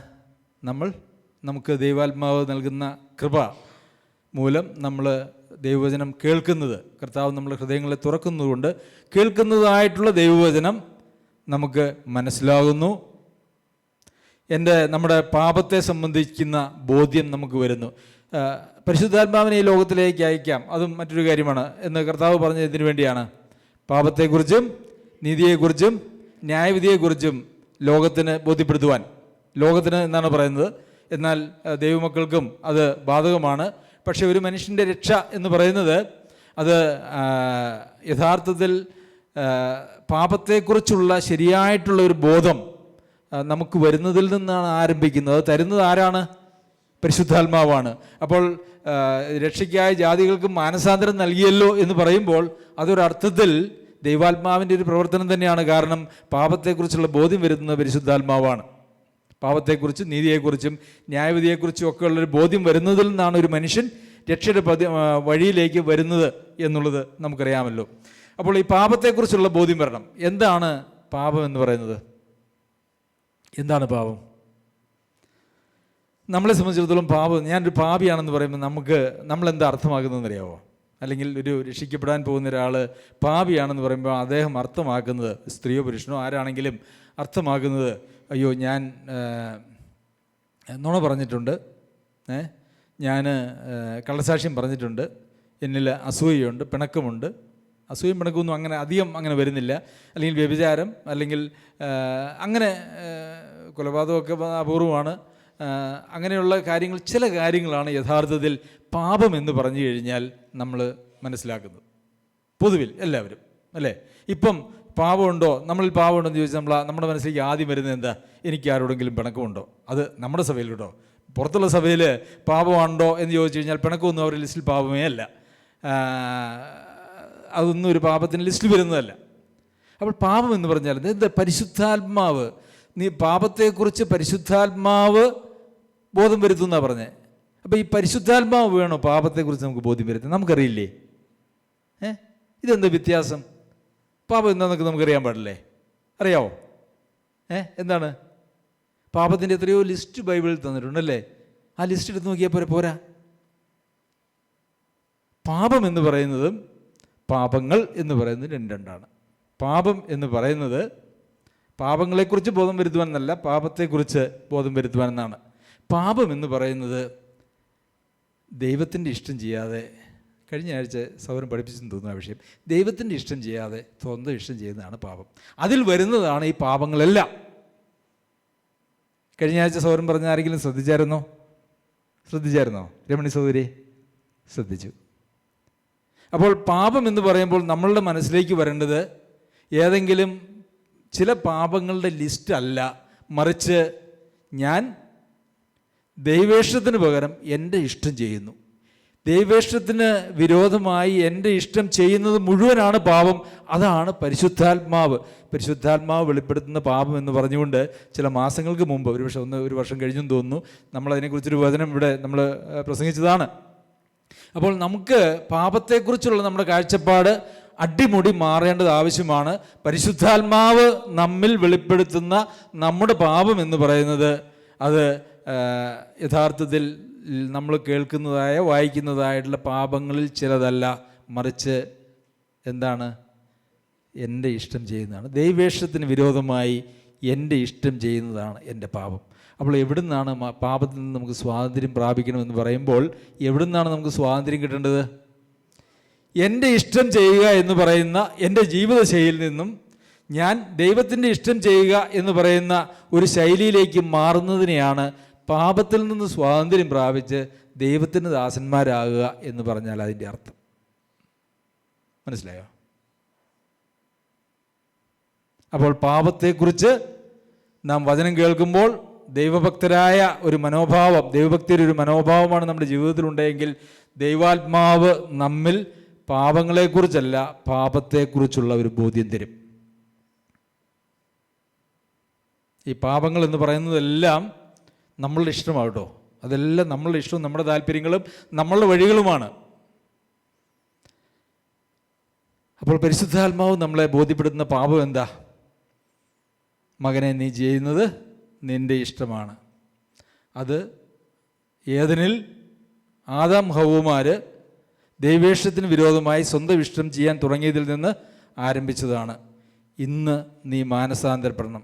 നമുക്ക് ദൈവാത്മാവ് നൽകുന്ന കൃപ മൂലം നമ്മൾ ദൈവവചനം കേൾക്കുന്നത്, കർത്താവ് നമ്മുടെ ഹൃദയങ്ങളെ തുറക്കുന്നതുകൊണ്ട് കേൾക്കുന്നതായിട്ടുള്ള ദൈവവചനം നമുക്ക് മനസ്സിലാകുന്നു. നമ്മുടെ പാപത്തെ സംബന്ധിക്കുന്ന ബോധ്യം നമുക്ക് വരുന്നു. പരിശുദ്ധാത്മാവിനെ ഈ ലോകത്തിലേക്ക് അയക്കാം, അതും മറ്റൊരു കാര്യമാണ് എന്ന് കർത്താവ് പറഞ്ഞതിന് വേണ്ടിയാണ്. പാപത്തെക്കുറിച്ചും നീതിയെക്കുറിച്ചും ന്യായവിധിയെക്കുറിച്ചും ലോകത്തിന് ബോധ്യപ്പെടുത്തുവാൻ. ലോകത്തിന് എന്നാണ് പറയുന്നത്, എന്നാൽ ദൈവമക്കൾക്കും അത് ബാധകമാണ്. പക്ഷേ ഒരു മനുഷ്യൻ്റെ രക്ഷ എന്ന് പറയുന്നത് അത് യഥാർത്ഥത്തിൽ പാപത്തെക്കുറിച്ചുള്ള ശരിയായിട്ടുള്ള ഒരു ബോധം നമുക്ക് വരുന്നതിൽ നിന്നാണ് ആരംഭിക്കുന്നത്. തരുന്നത് ആരാണ്? പരിശുദ്ധാത്മാവാണ്. അപ്പോൾ രക്ഷയ്ക്കായ ജാതികൾക്ക് മാനസാന്തരം നൽകിയല്ലോ എന്ന് പറയുമ്പോൾ അതൊരർത്ഥത്തിൽ ദൈവാത്മാവിൻ്റെ ഒരു പ്രവർത്തനം തന്നെയാണ്. കാരണം പാപത്തെക്കുറിച്ചുള്ള ബോധ്യം വരുന്നത് പരിശുദ്ധാത്മാവാണ്. പാപത്തെക്കുറിച്ചും നീതിയെക്കുറിച്ചും ന്യായവിധിയെക്കുറിച്ചും ഒക്കെ ഉള്ളൊരു ബോധ്യം വരുന്നതിൽ നിന്നാണ് ഒരു മനുഷ്യൻ രക്ഷയുടെ വഴിയിലേക്ക് വരുന്നത് എന്നുള്ളത് നമുക്കറിയാമല്ലോ. അപ്പോൾ ഈ പാപത്തെക്കുറിച്ചുള്ള ബോധ്യം വരണം. എന്താണ് പാപം എന്ന് പറയുന്നത്? എന്താണ് പാപം? നമ്മളെ സംബന്ധിച്ചിടത്തോളം പാപം, ഞാനൊരു പാപിയാണെന്ന് പറയുമ്പോൾ നമ്മളെന്താ അർത്ഥമാക്കുന്നതെന്ന് അറിയാമോ? അല്ലെങ്കിൽ ഒരു രക്ഷിക്കപ്പെടാൻ പോകുന്ന ഒരാൾ പാപിയാണെന്ന് പറയുമ്പോൾ അദ്ദേഹം അർത്ഥമാക്കുന്നത്, സ്ത്രീയോ പുരുഷനോ ആരാണെങ്കിലും അർത്ഥമാക്കുന്നത്, അയ്യോ ഞാൻ നുണ പറഞ്ഞിട്ടുണ്ട്, ഞാൻ കള്ളസാക്ഷ്യം പറഞ്ഞിട്ടുണ്ട്, എന്നിൽ അസൂയയുണ്ട്, പിണക്കമുണ്ട്. അസൂയം പിണക്കമൊന്നും അങ്ങനെ അധികം അങ്ങനെ വരുന്നില്ല. അല്ലെങ്കിൽ വ്യഭിചാരം, അല്ലെങ്കിൽ അങ്ങനെ കൊലപാതകമൊക്കെ അപൂർവമാണ്. അങ്ങനെയുള്ള കാര്യങ്ങൾ, ചില കാര്യങ്ങളാണ് യഥാർത്ഥത്തിൽ പാപം എന്ന് പറഞ്ഞു കഴിഞ്ഞാൽ നമ്മൾ മനസ്സിലാക്കുന്നത്. പൊതുവിൽ എല്ലാവരും അല്ലേ? ഇപ്പം പാപമുണ്ടോ, നമ്മളിൽ പാപമുണ്ടോ എന്ന് ചോദിച്ചാൽ നമ്മുടെ മനസ്സിലേക്ക് ആദ്യം വരുന്നത് എന്താ? എനിക്ക് ആരോടെങ്കിലും പിണക്കമുണ്ടോ? അത് നമ്മുടെ സഭയിൽ കേട്ടോ. പുറത്തുള്ള സഭയിൽ പാപമുണ്ടോ എന്ന് ചോദിച്ചു കഴിഞ്ഞാൽ പിണക്കമൊന്നും അവരുടെ ലിസ്റ്റിൽ പാപമേ അല്ല. അതൊന്നും ഒരു പാപത്തിൻ്റെ ലിസ്റ്റിൽ വരുന്നതല്ല. അപ്പോൾ പാപം എന്ന് പറഞ്ഞാൽ എന്താ? പരിശുദ്ധാത്മാവ്, പാപത്തെക്കുറിച്ച് പരിശുദ്ധാത്മാവ് ബോധം വരുത്തുന്നാണ് പറഞ്ഞത്. അപ്പോൾ ഈ പരിശുദ്ധാത്മാവ് വേണോ പാപത്തെക്കുറിച്ച് നമുക്ക് ബോധ്യം വരുത്താൻ? നമുക്കറിയില്ലേ? ഇതെന്താ വ്യത്യാസം? പാപം എന്താണെന്നൊക്കെ നമുക്കറിയാൻ പാടില്ലേ? അറിയാവോ? എന്താണ് പാപത്തിൻ്റെ? എത്രയോ ലിസ്റ്റ് ബൈബിളിൽ തന്നിട്ടുണ്ടല്ലേ? ആ ലിസ്റ്റ് എടുത്ത് നോക്കിയാൽ പോരാ. പാപം എന്ന് പറയുന്നതും പാപങ്ങൾ എന്ന് പറയുന്നത് രണ്ടാണ്. പാപം എന്ന് പറയുന്നത് പാപങ്ങളെക്കുറിച്ച് ബോധം വരുത്തുവാൻ എന്നല്ല, പാപത്തെക്കുറിച്ച് ബോധം വരുത്തുവാൻ എന്നാണ്. പാപം എന്ന് പറയുന്നത് ദൈവത്തിൻ്റെ ഇഷ്ടം ചെയ്യാതെ, കഴിഞ്ഞ ആഴ്ച സൗരം പഠിപ്പിച്ചെന്ന് തോന്നുന്നു ആ വിഷയം, ദൈവത്തിൻ്റെ ഇഷ്ടം ചെയ്യാതെ സ്വന്തം ഇഷ്ടം ചെയ്യുന്നതാണ് പാപം. അതിൽ വരുന്നതാണ് ഈ പാപങ്ങളെല്ലാം. കഴിഞ്ഞ ആഴ്ച സൗരം പറഞ്ഞ ആരെങ്കിലും ശ്രദ്ധിച്ചായിരുന്നോ? രമണി സഹോദരി ശ്രദ്ധിച്ചു. അപ്പോൾ പാപം എന്ന് പറയുമ്പോൾ നമ്മളുടെ മനസ്സിലേക്ക് വരേണ്ടത് ഏതെങ്കിലും ചില പാപങ്ങളുടെ ലിസ്റ്റ് അല്ല, മറിച്ച് ഞാൻ ദൈവേഷ്ടത്തിന് പകരം എൻ്റെ ഇഷ്ടം ചെയ്യുന്നു. ദൈവേഷ്ടത്തിന് വിരോധമായി എൻ്റെ ഇഷ്ടം ചെയ്യുന്നത് മുഴുവനാണ് പാപം. അതാണ് പരിശുദ്ധാത്മാവ് വെളിപ്പെടുത്തുന്ന പാപം എന്ന് പറഞ്ഞുകൊണ്ട് ചില മാസങ്ങൾക്ക് മുമ്പ്, ഒരു വർഷം കഴിഞ്ഞെന്ന് തോന്നുന്നു, നമ്മളതിനെക്കുറിച്ചൊരു വചനം ഇവിടെ നമ്മൾ പ്രസംഗിച്ചതാണ്. അപ്പോൾ നമുക്ക് പാപത്തെക്കുറിച്ചുള്ള നമ്മുടെ കാഴ്ചപ്പാട് അടിമുടി മാറേണ്ടത് ആവശ്യമാണ്. പരിശുദ്ധാത്മാവ് നമ്മിൽ വെളിപ്പെടുത്തുന്ന നമ്മുടെ പാപം എന്ന് പറയുന്നത് അത് യഥാർത്ഥത്തിൽ നമ്മൾ കേൾക്കുന്നതായ വായിക്കുന്നതായിട്ടുള്ള പാപങ്ങളിൽ ചിലതല്ല, മറിച്ച് എന്താണ്? എൻ്റെ ഇഷ്ടം ചെയ്യുന്നതാണ്. ദൈവേഷ്ടത്തിന് വിരോധമായി എൻ്റെ ഇഷ്ടം ചെയ്യുന്നതാണ് എൻ്റെ പാപം. അപ്പോൾ എവിടുന്നാണ് പാപത്തിൽ നിന്ന് നമുക്ക് സ്വാതന്ത്ര്യം പ്രാപിക്കണമെന്ന് പറയുമ്പോൾ എവിടുന്നാണ് നമുക്ക് സ്വാതന്ത്ര്യം കിട്ടേണ്ടത്? എൻ്റെ ഇഷ്ടം ചെയ്യുക എന്ന് പറയുന്ന എൻ്റെ ജീവിതശൈലിയിൽ നിന്നും ഞാൻ ദൈവത്തിൻ്റെ ഇഷ്ടം ചെയ്യുക എന്ന് പറയുന്ന ഒരു ശൈലിയിലേക്ക് മാറുന്നതിനെയാണ് പാപത്തിൽ നിന്ന് സ്വാതന്ത്ര്യം പ്രാപിച്ച് ദൈവത്തിന് ദാസന്മാരാകുക എന്ന് പറഞ്ഞാൽ അതിൻ്റെ അർത്ഥം. മനസ്സിലായോ? അപ്പോൾ പാപത്തെക്കുറിച്ച് നാം വചനം കേൾക്കുമ്പോൾ ദൈവഭക്തരായ ഒരു മനോഭാവം, ദൈവഭക്തിയുടെ ഒരു മനോഭാവമാണ് നമ്മുടെ ജീവിതത്തിലുണ്ടെങ്കിൽ ദൈവാത്മാവ് നമ്മിൽ പാപങ്ങളെക്കുറിച്ചല്ല പാപത്തെക്കുറിച്ചുള്ള ഒരു ബോധ്യം തരും. ഈ പാപങ്ങൾ എന്ന് പറയുന്നതെല്ലാം നമ്മളുടെ ഇഷ്ടമാകട്ടോ, അതെല്ലാം നമ്മളുടെ ഇഷ്ടവും നമ്മുടെ താല്പര്യങ്ങളും നമ്മളുടെ വഴികളുമാണ്. അപ്പോൾ പരിശുദ്ധാത്മാവ് നമ്മളെ ബോധ്യപ്പെടുത്തുന്ന പാപം എന്താ? മകനെ, നീ ചെയ്യുന്നത് നിൻ്റെ ഇഷ്ടമാണ്. അത് ഏദനിൽ ആദാം ഹവ്വമാർ ദൈവേഷ്ടത്തിന് വിരോധമായി സ്വന്തം ഇഷ്ടം ചെയ്യാൻ തുടങ്ങിയതിൽ നിന്ന് ആരംഭിച്ചതാണ്. ഇന്ന് നീ മാനസാന്തരപ്പെടണം.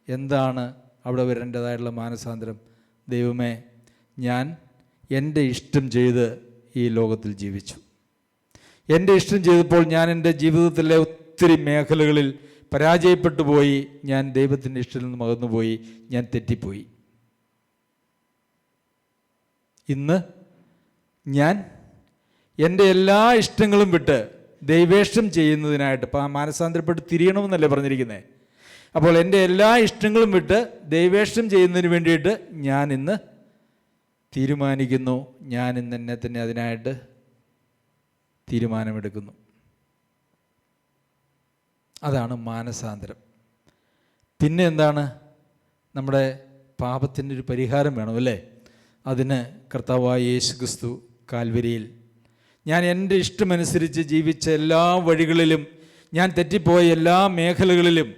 എന്താണ് അവിടെ വരേണ്ടതായിട്ടുള്ള മാനസാന്തരം? ദൈവമേ, ഞാൻ എൻ്റെ ഇഷ്ടം ചെയ്ത് ഈ ലോകത്തിൽ ജീവിച്ചു. എൻ്റെ ഇഷ്ടം ചെയ്തപ്പോൾ ഞാൻ എൻ്റെ ജീവിതത്തിലെ ഒത്തിരി മേഖലകളിൽ പരാജയപ്പെട്ടു പോയി. ഞാൻ ദൈവത്തിൻ്റെ ഇഷ്ടത്തിൽ നിന്ന് അകന്നുപോയി. ഞാൻ തെറ്റിപ്പോയി. ഇന്ന് ഞാൻ എൻ്റെ എല്ലാ ഇഷ്ടങ്ങളും വിട്ട് ദൈവേഷ്ടം ചെയ്യുന്നതിനായിട്ട് മാനസാന്തരപ്പെട്ട് തിരിയണമെന്നല്ലേ പറഞ്ഞിരിക്കുന്നത്. അപ്പോൾ എൻ്റെ എല്ലാ ഇഷ്ടങ്ങളും വിട്ട് ദൈവേഷ്ടം ചെയ്യുന്നതിന് വേണ്ടിയിട്ട് ഞാൻ ഇന്ന് തീരുമാനിക്കുന്നു. ഞാൻ ഇന്ന് എന്നെ തന്നെ അതിനായിട്ട് തീരുമാനമെടുക്കുന്നു. അതാണ് മാനസാന്തരം. പിന്നെ എന്താണ്? നമ്മുടെ പാപത്തിൻ്റെ ഒരു പരിഹാരം വേണം, അല്ലേ? അതിന് കർത്താവായ യേശു ക്രിസ്തു കാൽവരിയിൽ ഞാൻ എൻ്റെ ഇഷ്ടമനുസരിച്ച് ജീവിച്ച എല്ലാ വഴികളിലും, ഞാൻ തെറ്റിപ്പോയ എല്ലാ മേഖലകളിലും,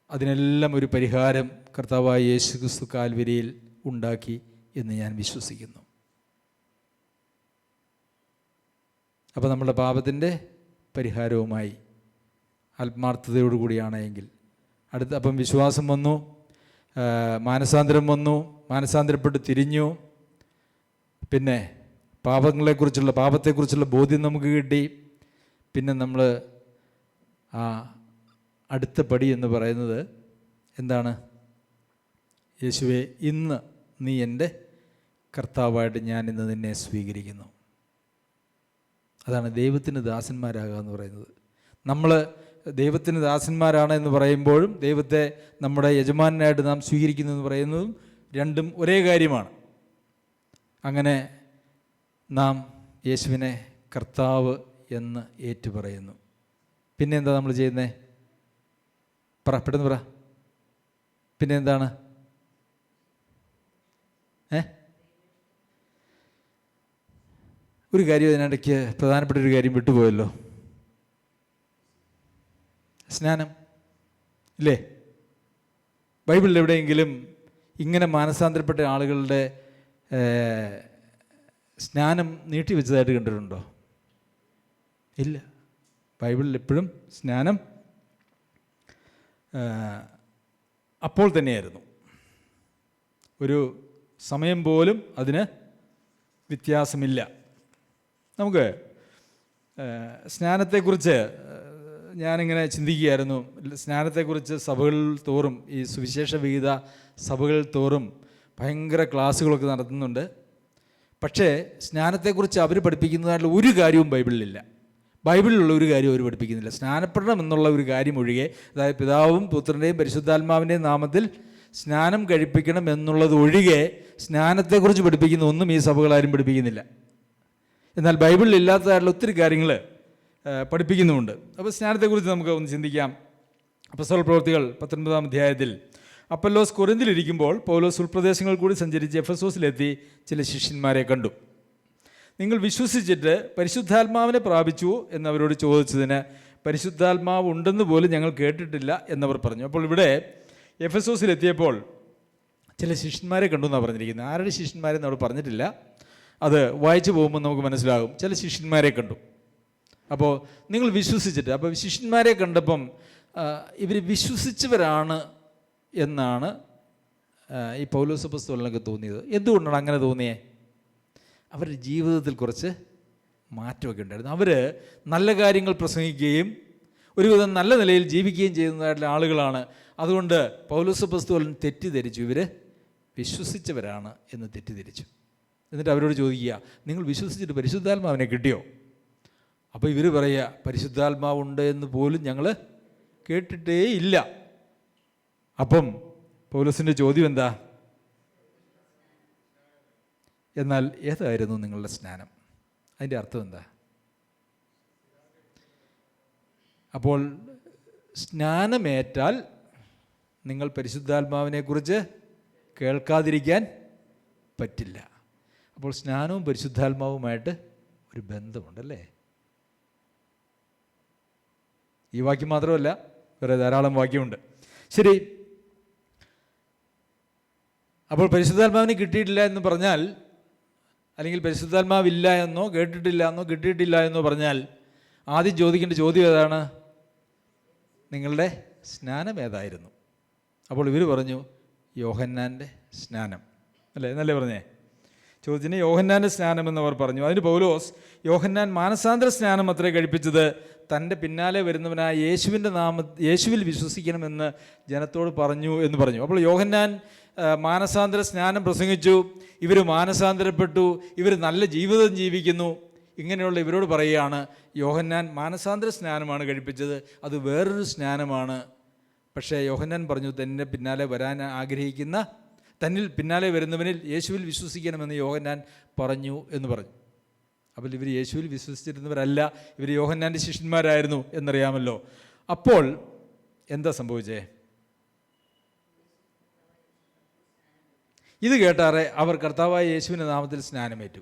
അതിനെല്ലാം ഒരു പരിഹാരം കർത്താവായ യേശു ക്രിസ്തു കാൽവരിയിൽ ഉണ്ടാക്കി എന്ന് ഞാൻ വിശ്വസിക്കുന്നു. അപ്പോൾ നമ്മുടെ പാപത്തിൻ്റെ പരിഹാരവുമായി ആത്മാർത്ഥതയോടുകൂടിയാണ് എങ്കിൽ അപ്പം വിശ്വാസം വന്നു, മാനസാന്തരം വന്നു, മാനസാന്തരപ്പെട്ട് തിരിഞ്ഞു, പിന്നെ പാപത്തെക്കുറിച്ചുള്ള ബോധ്യം നമുക്ക് കിട്ടി. പിന്നെ നമ്മൾ ആ അടുത്ത പടി എന്ന് പറയുന്നത് എന്താണ്? യേശുവേ, ഇന്ന് നീ എൻ്റെ കർത്താവായിട്ട് ഞാൻ ഇന്ന് നിന്നെ സ്വീകരിക്കുന്നു. അതാണ് ദൈവത്തിന് ദാസന്മാരാകുക എന്ന് പറയുന്നത്. നമ്മൾ ദൈവത്തിന് ദാസന്മാരാണ് എന്ന് പറയുമ്പോഴും ദൈവത്തെ നമ്മുടെ യജമാനായിട്ട് നാം സ്വീകരിക്കുന്നു എന്ന് പറയുന്നതും രണ്ടും ഒരേ കാര്യമാണ്. അങ്ങനെ നാം യേശുവിനെ കർത്താവ് എന്ന് ഏറ്റുപറയുന്നു. പിന്നെ എന്താ നമ്മൾ ചെയ്യുന്നത്? പെട്ടെന്ന് പറ. പിന്നെ എന്താണ്? ഒരു കാര്യം അതിനിടയ്ക്ക് പ്രധാനപ്പെട്ട ഒരു കാര്യം വിട്ടുപോയല്ലോ. സ്നാനം ഇല്ലേ? ബൈബിളിൽ എവിടെയെങ്കിലും ഇങ്ങനെ മാനസാന്തരപ്പെട്ട ആളുകളുടെ സ്നാനം നീട്ടിവെച്ചതായിട്ട് കണ്ടിട്ടുണ്ടോ? ഇല്ല. ബൈബിളിൽ എപ്പോഴും സ്നാനം അപ്പോൾ തന്നെയായിരുന്നു. ഒരു സമയം പോലും അതിന് വ്യത്യാസമില്ല. നമുക്ക് സ്നാനത്തെക്കുറിച്ച് ഞാനിങ്ങനെ ചിന്തിക്കുകയായിരുന്നു. സ്നാനത്തെക്കുറിച്ച് സഭകൾ തോറും, ഈ സുവിശേഷ വിഹിത സഭകൾ തോറും ഭയങ്കര ക്ലാസ്സുകളൊക്കെ നടത്തുന്നുണ്ട്. പക്ഷേ സ്നാനത്തെക്കുറിച്ച് അവർ പഠിപ്പിക്കുന്നതായിട്ടുള്ള ഒരു കാര്യവും ബൈബിളിലില്ല. ബൈബിളിലുള്ള ഒരു കാര്യവും അവർ പഠിപ്പിക്കുന്നില്ല. സ്നാനപ്പെടണം എന്നുള്ള ഒരു കാര്യം ഒഴികെ, അതായത് പിതാവും പുത്രൻ്റെയും പരിശുദ്ധാത്മാവിൻ്റെയും നാമത്തിൽ സ്നാനം കഴിപ്പിക്കണം എന്നുള്ളത് ഒഴികെ സ്നാനത്തെക്കുറിച്ച് പഠിപ്പിക്കുന്ന ഒന്നും ഈ സഭകളാരും പഠിപ്പിക്കുന്നില്ല. എന്നാൽ ബൈബിളിൽ ഇല്ലാത്തതായിട്ടുള്ള ഒത്തിരി കാര്യങ്ങൾ പഠിപ്പിക്കുന്നുമുണ്ട്. അപ്പോൾ സ്നാനത്തെക്കുറിച്ച് നമുക്ക് ഒന്ന് ചിന്തിക്കാം. അപ്പോസ്തല പ്രവൃത്തികൾ 19-ാം അധ്യായത്തിൽ അപ്പൊല്ലോസ് കൊരിന്തിലിരിക്കുമ്പോൾ പൗലോസ് ഉൾപ്രദേശങ്ങളിൽ കൂടി സഞ്ചരിച്ച് എഫെസോസിലെത്തി ചില ശിഷ്യന്മാരെ കണ്ടു. നിങ്ങൾ വിശ്വസിച്ചിട്ട് പരിശുദ്ധാത്മാവിനെ പ്രാപിച്ചു എന്നവരോട് ചോദിച്ചതിന് പരിശുദ്ധാത്മാവ് ഉണ്ടെന്ന് പോലും ഞങ്ങൾ കേട്ടിട്ടില്ല എന്നവർ പറഞ്ഞു. അപ്പോൾ ഇവിടെ എഫെസോസിലെത്തിയപ്പോൾ ചില ശിഷ്യന്മാരെ കണ്ടു എന്നാണ് പറഞ്ഞിരിക്കുന്നത്. ആരുടെ ശിഷ്യന്മാരെന്ന് അവിടെ പറഞ്ഞിട്ടില്ല. അത് വായിച്ചു പോകുമ്പോൾ നമുക്ക് മനസ്സിലാകും. ചില ശിഷ്യന്മാരെ കണ്ടു. അപ്പോൾ നിങ്ങൾ വിശ്വസിച്ചിട്ട്, അപ്പോൾ ശിഷ്യന്മാരെ കണ്ടപ്പം ഇവർ വിശ്വസിച്ചവരാണ് എന്നാണ് ഈ പൗലോസ് അപ്പോസ്തലനൊക്കെ തോന്നിയത്. എന്തുകൊണ്ടാണ് അങ്ങനെ തോന്നിയേ? അവരുടെ ജീവിതത്തിൽ കുറച്ച് മാറ്റമൊക്കെ ഉണ്ടായിരുന്നു. അവർ നല്ല കാര്യങ്ങൾ പ്രസംഗിക്കുകയും ഒരുവിധം നല്ല നിലയിൽ ജീവിക്കുകയും ചെയ്യുന്നതായിട്ടുള്ള ആളുകളാണ്. അതുകൊണ്ട് പൗലോസ് അപ്പോസ്തലൻ തെറ്റിദ്ധരിച്ചു, ഇവർ വിശ്വസിച്ചവരാണ് എന്ന് തെറ്റിദ്ധരിച്ചു. എന്നിട്ട് അവരോട് ചോദിക്കുക, നിങ്ങൾ വിശ്വസിച്ചിട്ട് പരിശുദ്ധാത്മാവിനെ കിട്ടിയോ? അപ്പോൾ ഇവർ പറയുക, പരിശുദ്ധാത്മാവുണ്ട് എന്ന് പോലും ഞങ്ങൾ കേട്ടിട്ടേ ഇല്ല. അപ്പം പൗലോസിൻ്റെ ചോദ്യം എന്താ? എന്നാൽ ഏതായിരുന്നു നിങ്ങളുടെ സ്നാനം? അതിൻ്റെ അർത്ഥം എന്താ? അപ്പോൾ സ്നാനമേറ്റാൽ നിങ്ങൾ പരിശുദ്ധാത്മാവിനെക്കുറിച്ച് കേൾക്കാതിരിക്കാൻ പറ്റില്ല. അപ്പോൾ സ്നാനവും പരിശുദ്ധാത്മാവുമായിട്ട് ഒരു ബന്ധമുണ്ടല്ലേ? ഈ വാക്യം മാത്രമല്ല, വേറെ ധാരാളം വാക്യമുണ്ട്. ശരി, അപ്പോൾ പരിശുദ്ധാത്മാവിന് കിട്ടിയിട്ടില്ല എന്ന് പറഞ്ഞാൽ, അല്ലെങ്കിൽ പരിശുദ്ധാത്മാവില്ല എന്നോ കേട്ടിട്ടില്ല എന്നോ കിട്ടിയിട്ടില്ല എന്നോ പറഞ്ഞാൽ ആദ്യം ചോദിക്കേണ്ട ചോദ്യം ഏതാണ്? നിങ്ങളുടെ സ്നാനം ഏതായിരുന്നു? അപ്പോൾ ഇവർ പറഞ്ഞു, യോഹന്നാൻ്റെ സ്നാനം അല്ലേ, എന്നല്ലേ പറഞ്ഞേ? ചോദിച്ചിന് യോഹന്നാൻ്റെ സ്നാനം എന്നവർ പറഞ്ഞു. അതിന് പൗലോസ്, യോഹന്നാൻ മാനസാന്തര സ്നാനം അത്രേ കഴിപ്പിച്ചത്, തൻ്റെ പിന്നാലെ വരുന്നവനായ യേശുവിൽ വിശ്വസിക്കണമെന്ന് ജനത്തോട് പറഞ്ഞു എന്ന് പറഞ്ഞു. അപ്പോൾ യോഹന്നാൻ മാനസാന്തര സ്നാനം പ്രസംഗിച്ചു, ഇവർ മാനസാന്തരപ്പെട്ടു, ഇവർ നല്ല ജീവിതം ജീവിക്കുന്നു. ഇങ്ങനെയുള്ള ഇവരോട് പറയുകയാണ്, യോഹന്നാൻ മാനസാന്തര സ്നാനമാണ് കഴിപ്പിച്ചത്, അത് വേറൊരു സ്നാനമാണ്. പക്ഷേ യോഹന്നാൻ പറഞ്ഞു, തൻ്റെ പിന്നാലെ വരാൻ ആഗ്രഹിക്കുന്ന, തന്നിൽ പിന്നാലെ വരുന്നവനിൽ യേശുവിൽ വിശ്വസിക്കണമെന്ന് യോഹന്നാൻ പറഞ്ഞു എന്ന് പറഞ്ഞു. അപ്പോൾ ഇവർ യേശുവിൽ വിശ്വസിച്ചിരുന്നവരല്ല, ഇവർ യോഹന്നാൻ്റെ ശിഷ്യന്മാരായിരുന്നു എന്നറിയാമല്ലോ. അപ്പോൾ എന്താ സംഭവിച്ചേ? ഇത് കേട്ടാറെ അവർ കർത്താവായ യേശുവിൻ്റെ നാമത്തിൽ സ്നാനമേറ്റു.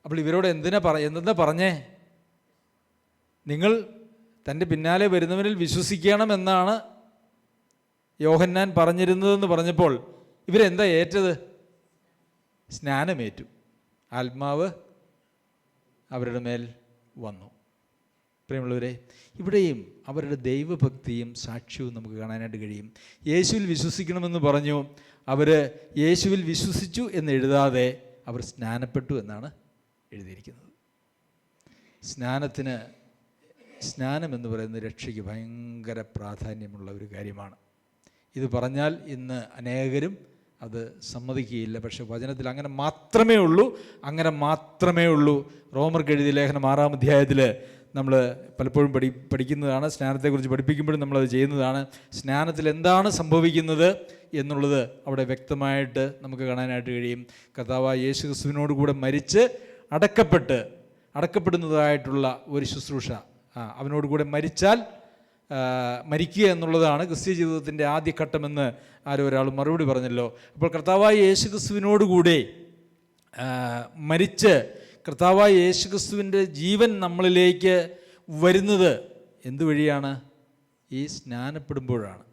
അപ്പോൾ ഇവരോട് എന്തെന്നാ പറഞ്ഞേ? നിങ്ങൾ തൻ്റെ പിന്നാലെ വരുന്നവനിൽ വിശ്വസിക്കണമെന്നാണ് യോഹന്നാൻ പറഞ്ഞിരുന്നതെന്ന് പറഞ്ഞപ്പോൾ ഇവരെന്താ ഏറ്റത്? സ്നാനമേറ്റു. ആത്മാവ് അവരുടെ മേൽ വന്നു. പ്രിയമുള്ളവരെ, ഇവിടെയും അവരുടെ ദൈവഭക്തിയും സാക്ഷ്യവും നമുക്ക് കാണാനായിട്ട് കഴിയും. യേശുവിൽ വിശ്വസിക്കണമെന്ന് പറഞ്ഞു, അവർ യേശുവിൽ വിശ്വസിച്ചു എന്ന് എഴുതാതെ അവർ സ്നാനപ്പെട്ടു എന്നാണ് എഴുതിയിരിക്കുന്നത്. സ്നാനം എന്ന് പറയുന്നത് രക്ഷയ്ക്ക് ഭയങ്കര പ്രാധാന്യമുള്ള ഒരു കാര്യമാണ്. ഇത് പറഞ്ഞാൽ ഇന്ന് അനേകരും അത് സമ്മതിക്കുകയില്ല. പക്ഷേ വചനത്തിൽ അങ്ങനെ മാത്രമേ ഉള്ളൂ. റോമർക്ക് എഴുതിയ ലേഖനം 6-ാം അധ്യായത്തിൽ നമ്മൾ പലപ്പോഴും പഠിക്കുന്നതാണ്. സ്നാനത്തെക്കുറിച്ച് പഠിപ്പിക്കുമ്പോഴും നമ്മളത് ചെയ്യുന്നതാണ്. സ്നാനത്തിൽ എന്താണ് സംഭവിക്കുന്നത് എന്നുള്ളത് അവിടെ വ്യക്തമായിട്ട് നമുക്ക് കാണാനായിട്ട് കഴിയും. കർത്താവായ യേശു ക്രിസ്തുവിനോട് കൂടെ മരിച്ച് അടക്കപ്പെടുന്നതായിട്ടുള്ള ഒരു ശുശ്രൂഷ, അവനോട് കൂടെ മരിക്കുക എന്നുള്ളതാണ് ക്രിസ്തീയ ജീവിതത്തിൻ്റെ ആദ്യഘട്ടമെന്ന് ഒരാൾ മറുപടി പറഞ്ഞല്ലോ. അപ്പോൾ കർത്താവായ യേശു ക്രിസ്തുവിനോടുകൂടെ മരിച്ച് കർത്താവായ യേശു ക്രിസ്തുവിൻ്റെ ജീവൻ നമ്മളിലേക്ക് വരുന്നത് എന്തുവഴിയാണ്? ഈ സ്നാനപ്പെടുമ്പോഴാണ്.